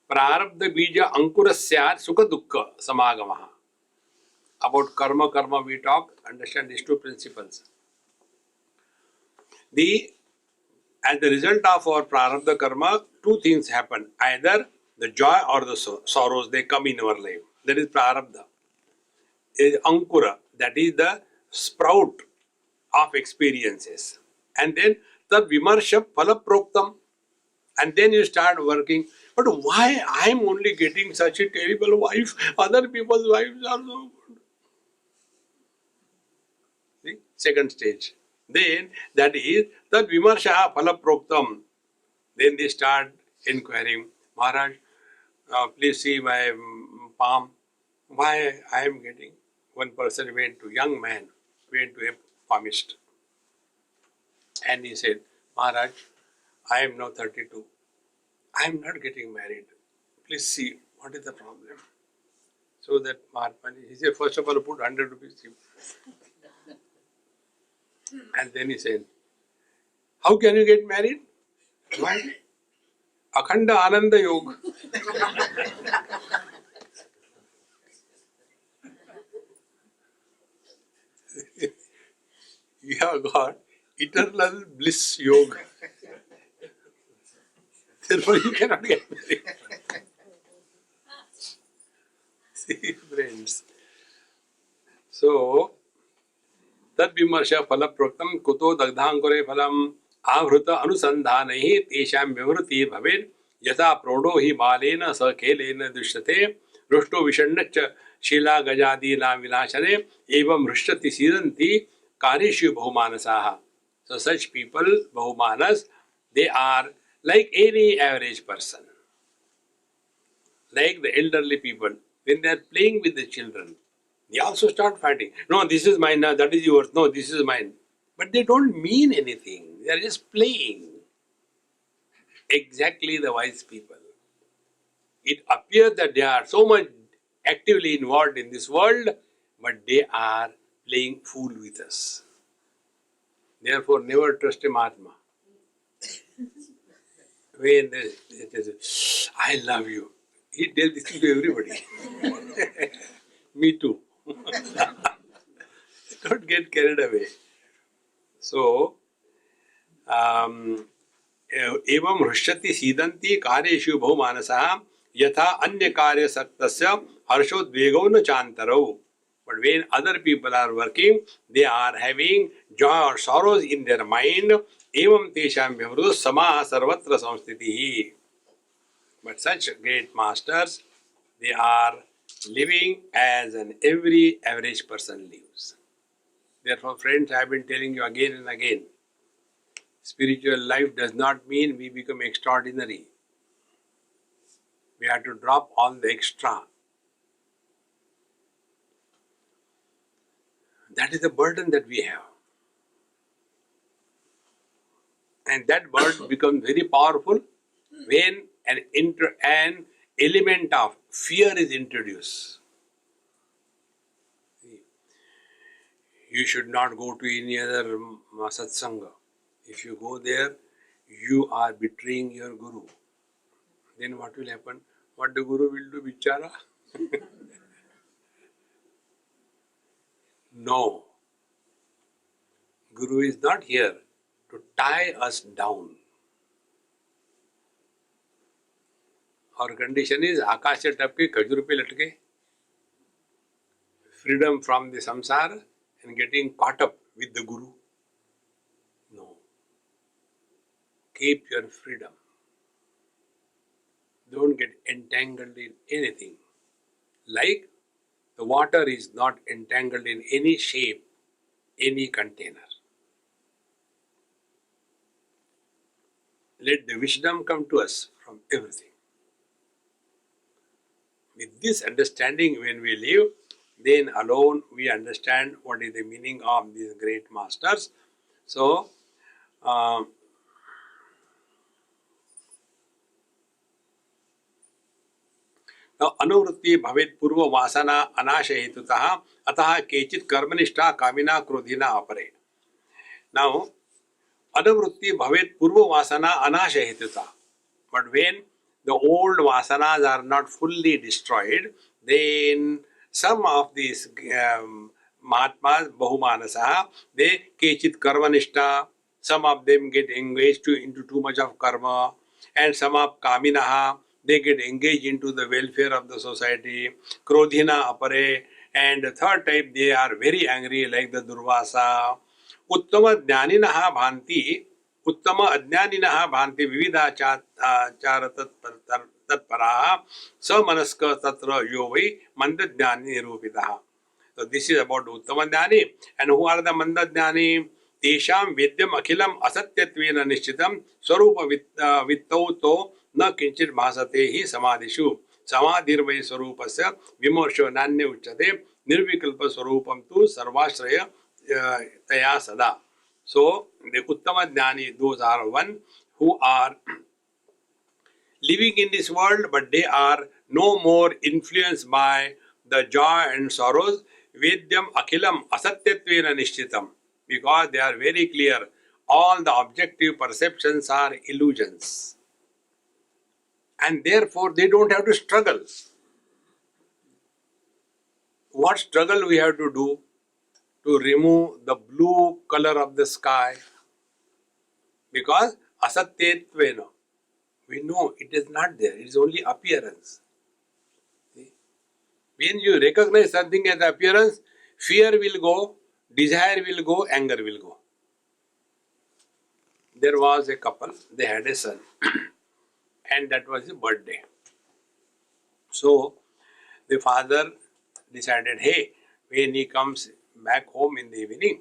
Prarabdha bija ankurasya sukha dukkha samagamaha. About karma we talk, understand these two principles. As the result of our prarabdha karma, two things happen. Either the joy or the sorrows, they come in our life. That is prarabdha. It is ankura, that is the sprout of experiences. And then the vimarsha phala proktam. And then you start working. But why I am only getting such a terrible wife? Other people's wives are so good. See? Second stage. Then that is the vimarsha phala proktam. Then they start inquiring, Maharaj, please see my palm. Why I am getting? One person went to a palmist. And he said, Maharaj, I am now 32. I am not getting married. Please see, what is the problem? So that Mahatma, he said, first of all, put 100 rupees. And then he said, how can you get married? Why? Akhanda Ananda Yoga. You have got eternal bliss yoga. Therefore, you cannot get married. See, friends. So, tad vimarsha phala proktam kuto dagdhankure phalam avruta anusandhanahi tesham vivruti bhavet yata prodo hi balena sa kelena dushyate rushto vishannacha shila gajadina vilashane evam rushyati sidanti karishu bahumanasaha. So such people, bahumanas, they are like any average person. Like the elderly people, when they are playing with the children, they also start fighting. No, this is mine, now that is yours. No, this is mine. But they don't mean anything. They are just playing. Exactly the wise people. It appears that they are so much actively involved in this world, but they are playing fool with us. Therefore, never trust a Mahatma. When they say, I love you, he tells this to everybody. Me too. Don't get carried away. So, evam rushyati sidanti karyeshu bhaumanasah yatha anya karya saktasya harshod na chantarau. But when other people are working, they are having joy or sorrows in their mind. Evam tesham vivruto samaha sarvatra samstitihi. But such great masters, they are living as an every average person lives. Therefore, friends, I have been telling you again and again, spiritual life does not mean we become extraordinary. We have to drop all the extra. That is the burden that we have. And that burden becomes very powerful when an element of fear is introduced. You should not go to any other satsanga. If you go there, you are betraying your guru. Then what will happen? What the Guru will do, bichara? No. Guru is not here to tie us down. Our condition is आकाश से टपके खजूर पे लटके. Freedom from the samsara and getting caught up with the Guru. No. Keep your freedom. Don't get entangled in anything. Like the water is not entangled in any shape, any container. Let the wisdom come to us from everything. With this understanding, when we live, then alone we understand what is the meaning of these great masters. So, now anuvritti bhavet purva vasana anasha hetutah atah kechit karmanishta kamina krodhina apare. Now, anuvritti bhavet purva vasana anasha hetutah. But when the old vasanas are not fully destroyed, then some of these Mahatmas, Bahumanasa, they kechit karmanishta, some of them get engaged into too much of karma, and some of kaminaha, they get engaged into the welfare of the society, krodhina apare, and the third type, they are very angry like the Durvasa. Uttama jnaninaha bhanti, Uttama ajnaninaha bhanti vividachara tatparaha samanaska tatra yovai mandajnani nirupitaha. So this is about Uttama Jnani. And who are the Mandajnani? Tesham Vidyam Akhilam Asatyatvena Nishchitam Swarupa Vittauto Na Kinchit Bhasate Hi Samadhishu. Samadhirvai Swarupasya Vimorsho Nanya Uchate Nirvikalpa Swarupam Tu Sarvashraya Taya Sada. So the Uttama Jnani, those are one who are living in this world, but they are no more influenced by the joy and sorrows. Vedyam Akhilam Asatyatvena Nishchitam. Because they are very clear, all the objective perceptions are illusions. And therefore they don't have to struggle. What struggle we have to do to remove the blue color of the sky? Because Asatyatvena, we know it is not there, it is only appearance. When you recognize something as appearance, fear will go, desire will go, anger will go. There was a couple, they had a son, and that was his birthday. So the father decided, hey, when he comes back home in the evening,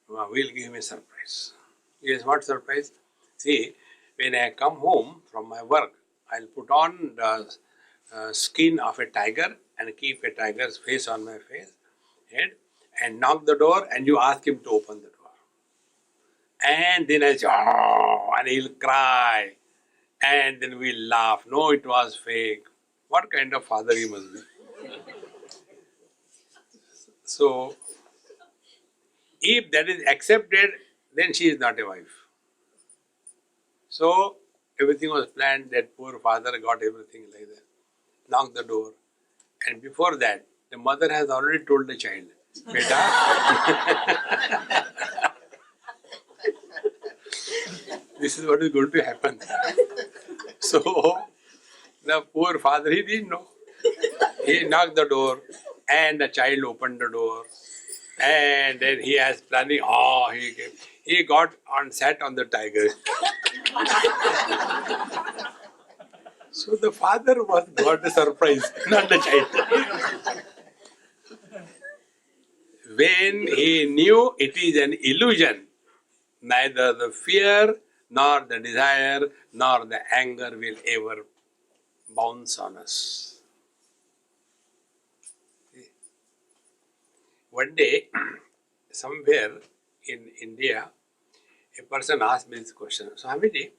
we'll give him a surprise. Yes, what surprise? See, when I come home from my work, I'll put on the skin of a tiger and keep a tiger's face on my head and knock the door and you ask him to open the door. And then I'll say, oh, and he'll cry. And then we'll laugh. No, it was fake. What kind of father he must be? So, if that is accepted, then she is not a wife. So, everything was planned. That poor father got everything like that. Knocked the door. And before that, the mother has already told the child, Beta, this is what is going to happen. So, the poor father, he didn't know. He knocked the door and the child opened the door. And then he has planning, he got sat on the tiger. So the father got a surprise, not the child. When he knew it is an illusion, neither the fear, nor the desire, nor the anger will ever bounce on us. One day, somewhere in India, a person asked me this question. Swamiji,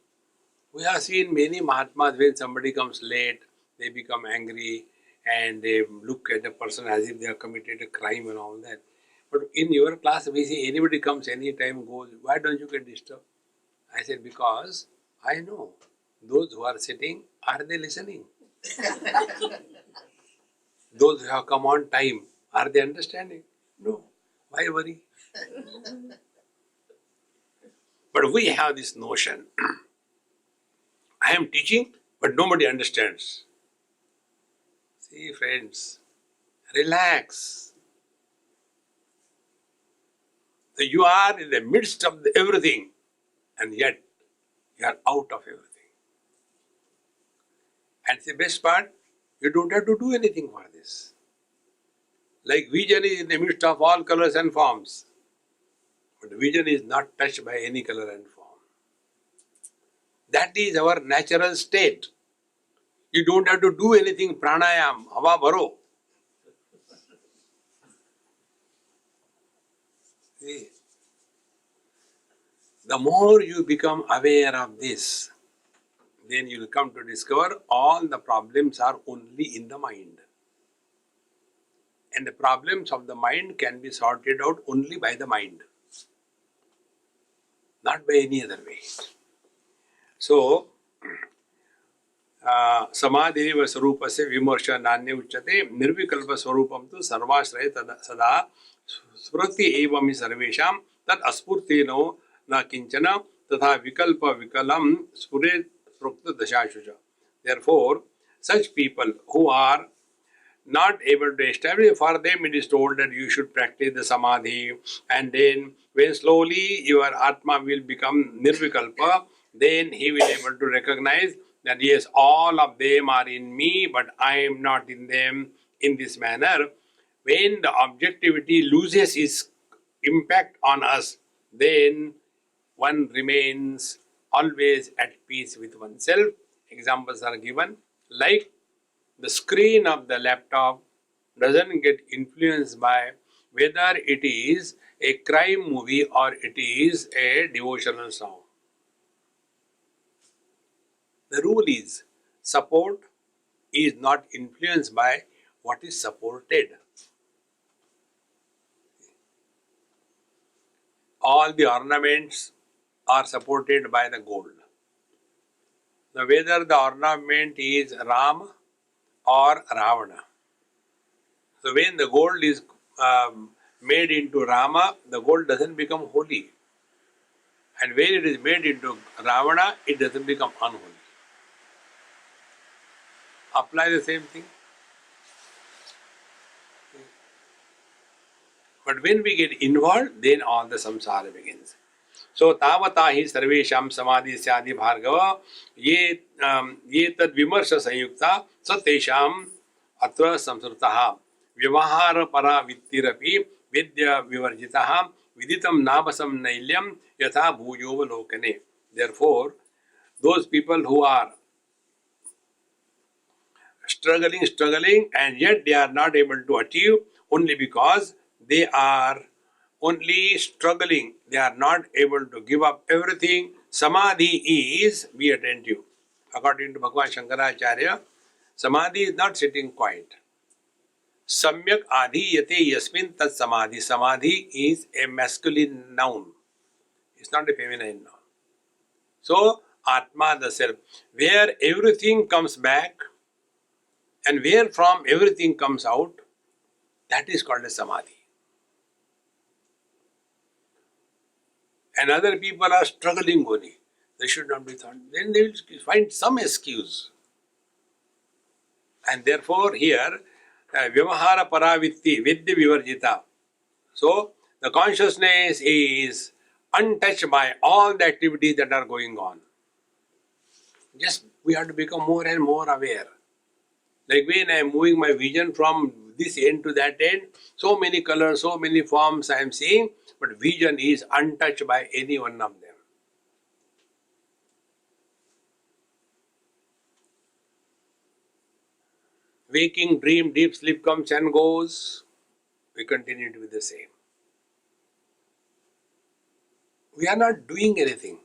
we have seen many Mahatmas, when somebody comes late, they become angry and they look at the person as if they have committed a crime and all that. But in your class, we see anybody comes anytime, goes, why don't you get disturbed? I said, because I know those who are sitting, are they listening? Those who have come on time, are they understanding? No. Why worry? But we have this notion. I am teaching, but nobody understands. See, friends, relax. So you are in the midst of everything, and yet you are out of everything. And the best part, you don't have to do anything for this. Like vision is in the midst of all colors and forms. But vision is not touched by any color and form. That is our natural state. You don't have to do anything pranayam, hava bharo. See, the more you become aware of this, then you will come to discover all the problems are only in the mind. And the problems of the mind can be sorted out only by the mind, not by any other way. So, समाधिव स्वरूपस्य विमर्श नान्य उच्यते निर्विकल्प स्वरूपम तो सर्वाश्रय सदा स्फुरति एवं सर्वेषां तद अस्फूर्तेनो न किंचन तथा विकल्प विकलम स्फुरेत प्रोक्त दशाशु च. Therefore, such people who are not able to establish, for them it is told that you should practice the samadhi, and then when slowly your atma will become nirvikalpa, then he will be able to recognize that yes, all of them are in me, but I am not in them. In this manner, when the objectivity loses its impact on us, then one remains always at peace with oneself. Examples are given, like the screen of the laptop doesn't get influenced by whether it is a crime movie or it is a devotional song. The rule is, support is not influenced by what is supported. All the ornaments are supported by the gold. Now, whether the ornament is Ram or Ravana. So when the gold is made into Rama, the gold doesn't become holy. And when it is made into Ravana, it doesn't become unholy. Apply the same thing. But when we get involved, then all the samsara begins. So tavata hi sarvesham samadhi syadi bhargava ye tad vimarsha sanyukta satesham atra samsrutaha vyavahara para vittirapi vidya vivarjitaha viditam nabasam nailyam yatha bhujova lokane. Therefore, those people who are struggling and yet they are not able to achieve only because they are only struggling. They are not able to give up everything. Samadhi is, be attentive. According to Bhagavan Shankaracharya, Samadhi is not sitting quiet. Samyak adhiyate yasmin tat samadhi. Samadhi is a masculine noun. It's not a feminine noun. So, Atma, the self, where everything comes back and where from everything comes out, that is called a Samadhi. And other people are struggling only. They should not be thought. Then they will find some excuse. And therefore here, Vyavahara Paravitti, Vidya Vivarjita. So, the consciousness is untouched by all the activities that are going on. Just we have to become more and more aware. Like when I am moving my vision from this end to that end, so many colors, so many forms I am seeing, but vision is untouched by any one of them. Waking, dream, deep sleep comes and goes, we continue to be the same. We are not doing anything.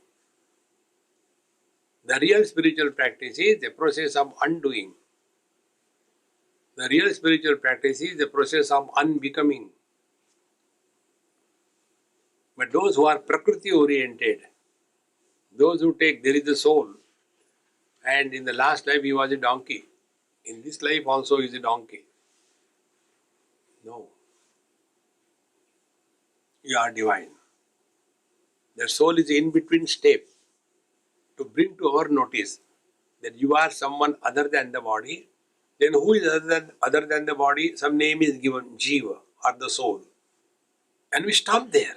The real spiritual practice is the process of undoing. The real spiritual practice is the process of unbecoming. But those who are Prakriti oriented, those who take there is a soul, and in the last life he was a donkey. in this life also is a donkey. No. You are divine. The soul is in between step to bring to our notice that you are someone other than the body. Then who is other than the body? Some name is given, Jiva or the soul. And we stop there.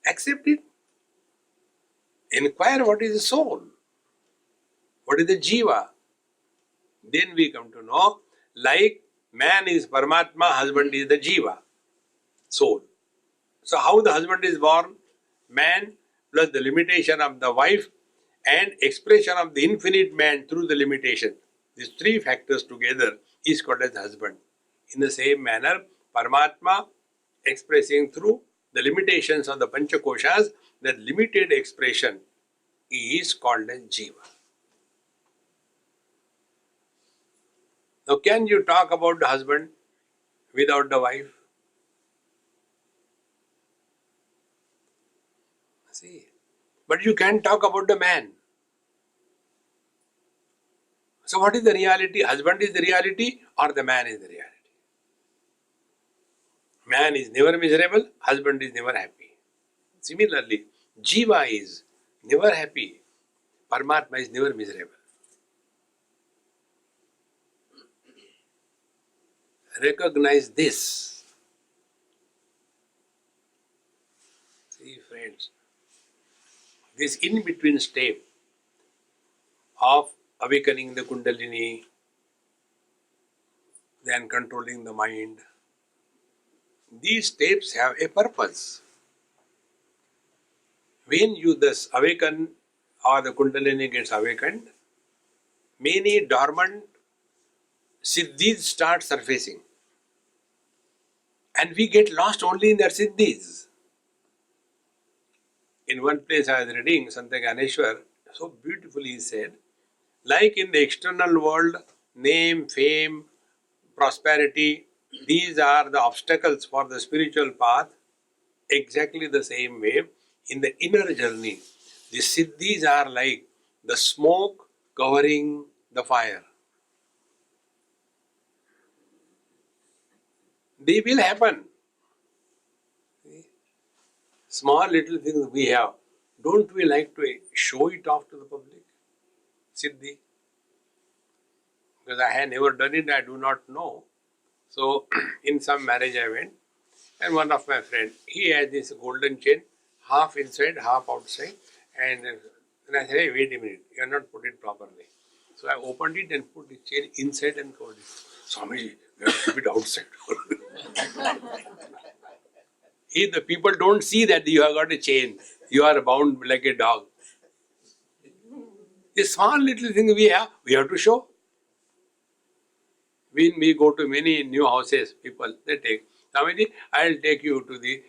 Accept it. Inquire what is the soul. What is the Jiva? Then we come to know, like man is Paramatma, husband is the Jiva, soul. So how the husband is born? Man plus the limitation of the wife and expression of the infinite man through the limitation. These three factors together is called as husband. In the same manner, Paramatma expressing through the limitations of the Panchakoshas, that limited expression is called as Jiva. Now, can you talk about the husband without the wife? See, but you can talk about the man. So, what is the reality? Husband is the reality or the man is the reality? Man is never miserable, husband is never happy. Similarly, Jiva is never happy, Paramatma is never miserable. Recognize this. See, friends, this in-between step of awakening the Kundalini, then controlling the mind, these steps have a purpose. When you thus awaken or the Kundalini gets awakened, many dormant siddhis start surfacing. And we get lost only in their siddhis. In one place I was reading, Santa Ganeshwar, so beautifully he said, like in the external world, name, fame, prosperity, these are the obstacles for the spiritual path. Exactly the same way, in the inner journey, the siddhis are like the smoke covering the fire. They will happen. Small little things we have. Don't we like to show it off to the public? Siddhi. Because I have never done it, I do not know. So, in some marriage I went, and one of my friends, he had this golden chain, half inside, half outside, and I said, hey, wait a minute, you have not put it properly. So I opened it and put the chain inside and covered it. Swami, you have to keep it outside. If the people don't see that you have got a chain, you are bound like a dog. A small little thing we have to show. When we go to many new houses, people, they take, Swamiji, I will take you to the,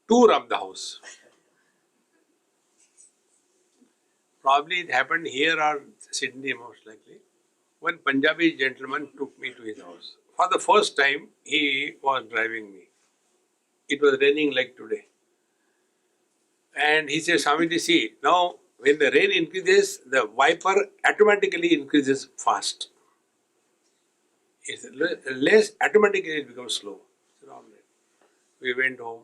tour of the house. Probably it happened here or Sydney most likely. One Punjabi gentleman took me to his house. For the first time, he was driving me. It was raining like today. And he said, Swamiji, see, now when the rain increases, the wiper automatically increases fast. It's less, automatically it becomes slow. So, we went home.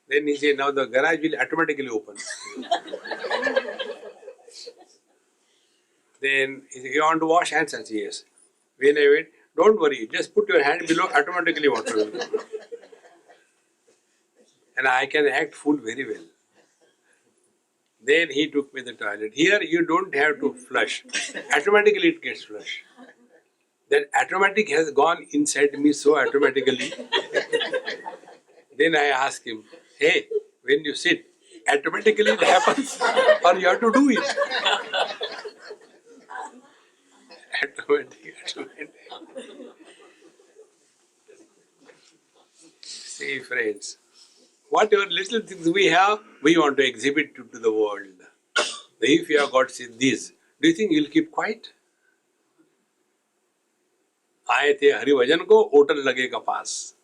Then he said, now the garage will automatically open. Then he said, you want to wash hands? I said, yes. When I went, don't worry, just put your hand below, automatically water will come. And I can act fool very well. Then he took me to the toilet. Here you don't have to flush. Automatically it gets flushed. That automatic has gone inside me so automatically. Then I asked him, hey, when you sit, automatically it happens or you have to do it. Automatic. See, friends, whatever little things we have, we want to exhibit to the world. If you have got siddhis, do you think you'll keep quiet? आए थे हरिभजन को hotel लगेगा पास.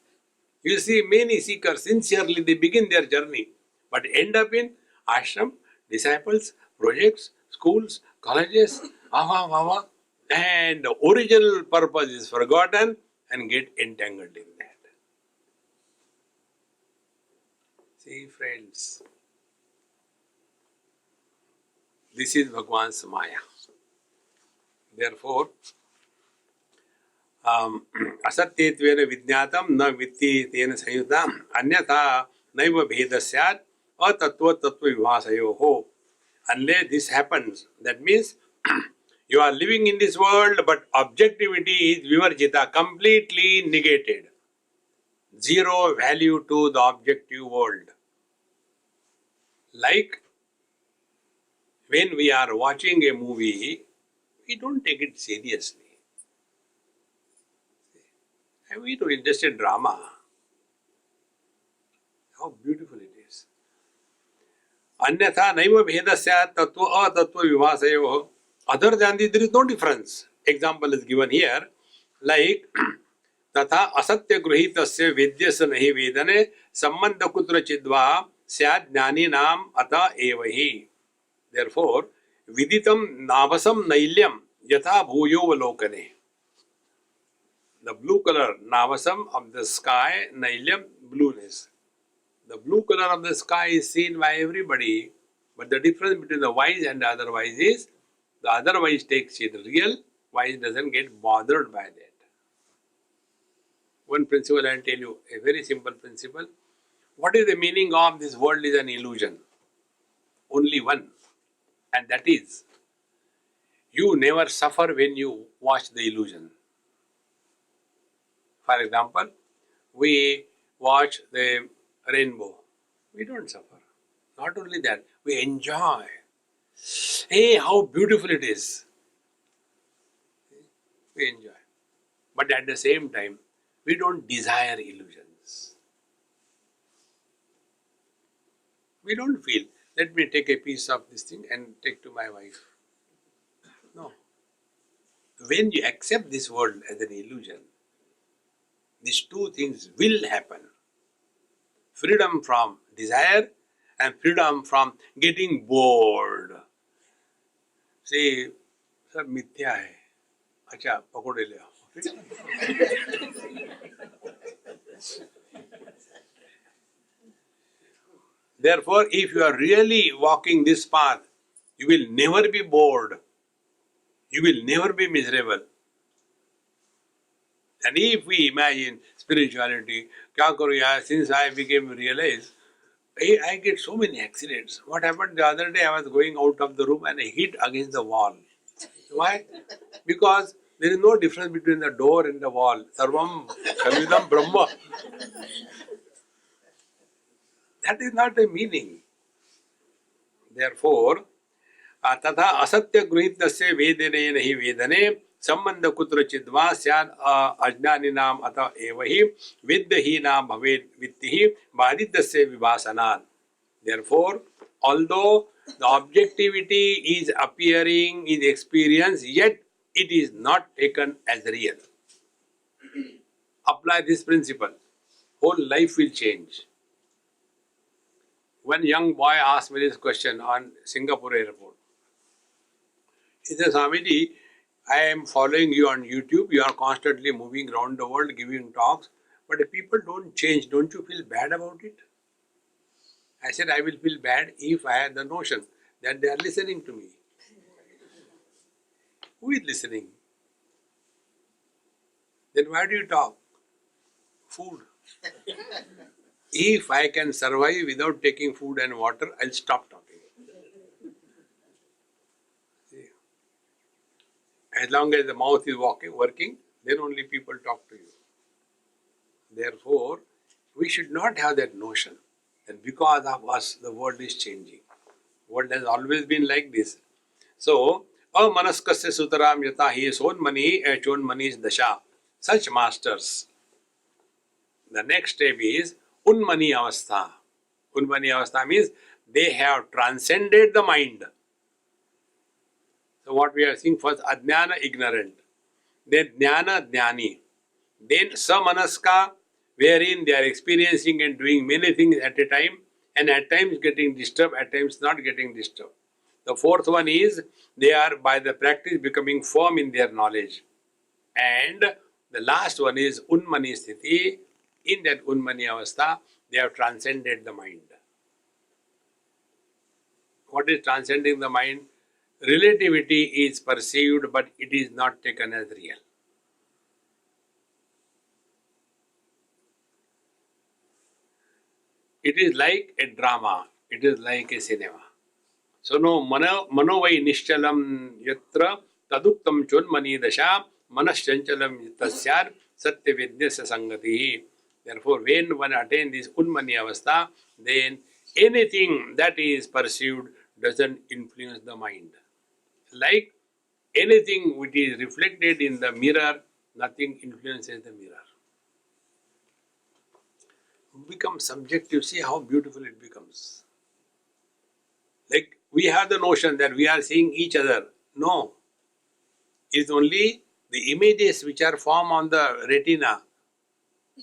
You see many seekers, sincerely they begin their journey, but end up in ashram, disciples, projects, schools, colleges, and the original purpose is forgotten and get entangled in that. See, friends, this is Bhagwan's Maya. Therefore, असत्यत्वेन विज्ञातम न वित्ति तेन संयुताम अन्यथा नैव भेद स्यात् अतत्व तत्व विभासयोः. Unless this happens, that means you are living in this world, but objectivity is vivarjita, completely negated. Zero value to the objective world. Like when we are watching a movie, we don't take it seriously. And we do, it's just a drama. How beautiful it is. Anyatha naiva bheda syat tattva atattva vivasayoh. Other than this, there is no difference. Example is given here. Like, तथा असत्य गृहीतस्य वेद्यस्य नहि वेदने संबंध कुत्रचिद्वा स्यात् ज्ञानिनाम अतः एव हि. Therefore, viditam navasam nailyam yatha bhuyovalokane. The blue color, navasam of the sky, nailyam, blueness. The blue color of the sky is seen by everybody, but the difference between the wise and the otherwise is, the otherwise takes it real, wise doesn't get bothered by that. One principle I will tell you, a very simple principle. What is the meaning of this world is an illusion? Only one, and that is, you never suffer when you watch the illusion. For example, we watch the rainbow. We don't suffer. Not only that, we enjoy. Hey, how beautiful it is. We enjoy. But at the same time, we don't desire illusions. We don't feel, let me take a piece of this thing and take to my wife. No. When you accept this world as an illusion, these two things will happen. Freedom from desire and freedom from getting bored. See, सब मिथ्या है. अच्छा, पकौड़े ले आओ. Therefore, if you are really walking this path, you will never be bored. You will never be miserable. And if we imagine spirituality, kya karu yaar, since I became realized, I get so many accidents. What happened the other day, I was going out of the room and I hit against the wall. Why? Because there is no difference between the door and the wall. Sarvam Kalvidam Brahma. That is not the meaning. Therefore, तथा असत्य गृहीतस्य वेदने नहि वेदने संबंध कुत्रचिद्वा स्यात् अज्ञानिनाम अतः एव हि विद्यहीनां भवेत् वित्तिः बाधितस्य विभासनात्. Therefore, although the objectivity is appearing, is experienced, yet it is not taken as real. Apply this principle. Whole life will change. One young boy asked me this question on Singapore airport. He said, Swamiji, I am following you on YouTube. You are constantly moving around the world, giving talks. But if people don't change, don't you feel bad about it? I said, I will feel bad if I had the notion that they are listening to me. Who is listening? Then why do you talk? Food. If I can survive without taking food and water, I'll stop talking. See? As long as the mouth is working, then only people talk to you. Therefore, we should not have that notion that because of us, the world is changing. The world has always been like this. So, amanaskasya sutaram yata hi chonmani is dasha. Such masters. The next step is Unmani avastha. Unmani avastha means they have transcended the mind. So what we are seeing first, ajnana, ignorant. Then jnana, jnani. Then samanaska, wherein they are experiencing and doing many things at a time, and at times getting disturbed, at times not getting disturbed. The fourth one is they are by the practice becoming firm in their knowledge. And the last one is Unmani Sthiti. In that Unmani Avastha, they have transcended the mind. What is transcending the mind? Relativity is perceived, but it is not taken as real. It is like a drama. It is like a cinema. So no manovai nishchalam yatra taduktam chunmani dasha manasyanchalam tasyar satyavidyasya sangati. Therefore, when one attains this unmani avastha, then anything that is perceived doesn't influence the mind. Like anything which is reflected in the mirror, nothing influences the mirror. Become subjective. See how beautiful it becomes. Like we have the notion that we are seeing each other. No. It's only the images which are formed on the retina.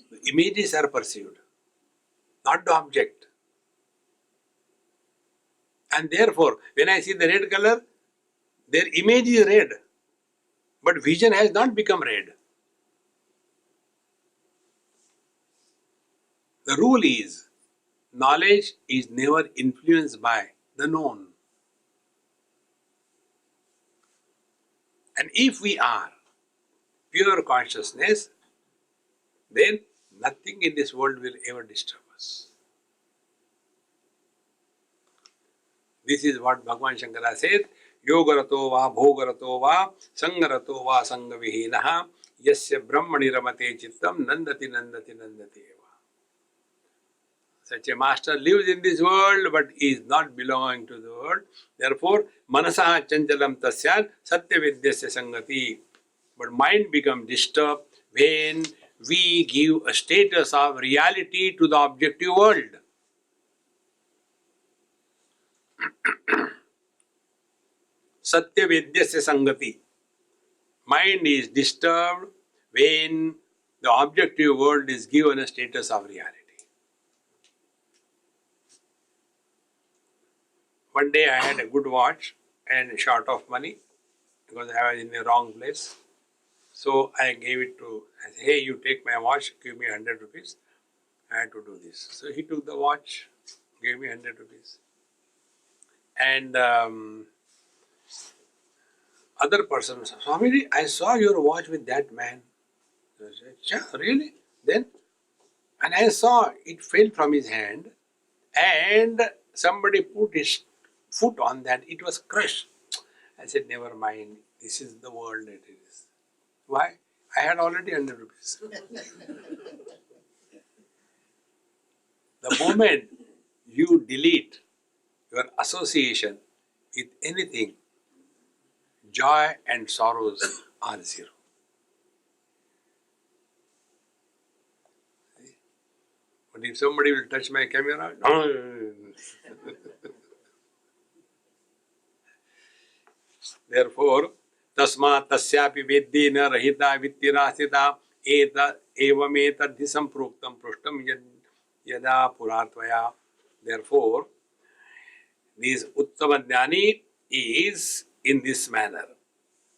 The images are perceived, not the object. And therefore, when I see the red color, their image is red. But vision has not become red. The rule is, knowledge is never influenced by the known. And if we are pure consciousness, then nothing in this world will ever disturb us. This is what Bhagavan Shankara said, Yogarato va bhogarato va sangarato va sangavihinaha yasya brahmani ramate chittam nandati nandati nandati eva. Such a master lives in this world but is not belonging to the world. Therefore, manasaha chanchalam tasyat satyavidyasya sangati. But mind becomes disturbed when we give a status of reality to the objective world. Satyavidyasya sangati. Mind is disturbed when the objective world is given a status of reality. One day I had a good watch and short of money because I was in the wrong place. So I gave it to, I said, hey, you take my watch, give me 100 rupees. I had to do this. So he took the watch, gave me 100 rupees. And other person said, Swami, I saw your watch with that man. So I said, yeah, really? Then, and I saw it fell from his hand and somebody put his foot on that, it was crushed. I said, never mind, this is the world that it is. Why? I had already 100 rupees. The moment you delete your association with anything, joy and sorrows are zero. But if somebody will touch my camera, therefore, tasma tasyapi veddena rahita vittirasita eta evameta sampruktam prustam yada puratvaya. Therefore, this Uttama Jnani is in this manner.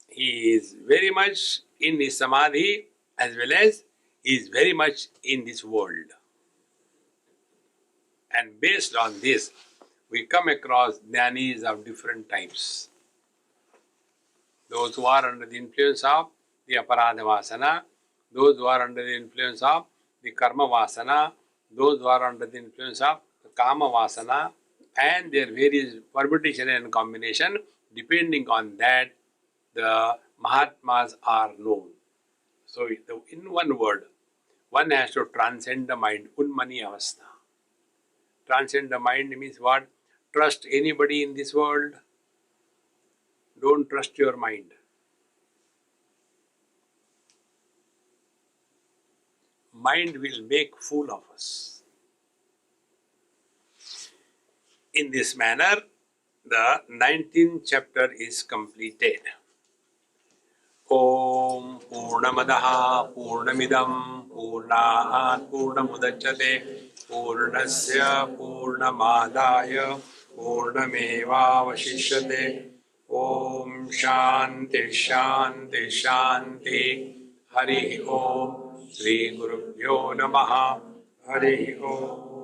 He is very much in his samadhi as well as he is very much in this world. And based on this, we come across Jnanis of different types. Those who are under the influence of the aparadha vasana, those who are under the influence of the karma vasana, those who are under the influence of the kama vasana, and their various permutation and combination. Depending on that, the Mahatmas are known. So, in one word, one has to transcend the mind, Unmani Avastha. Transcend the mind means what? Trust anybody in this world. Don't trust your mind. Mind will make fool of us. In this manner, the 19th chapter is completed. Om Purnamadaha Purnamidam Purnaat Purnamudachyate Purnasya Purnamadaya पूर्णमेवावशिष्यते। ओम शांति शांति शांति। हरि ओम। श्री गुरुभ्यो नमः। हरि ओम।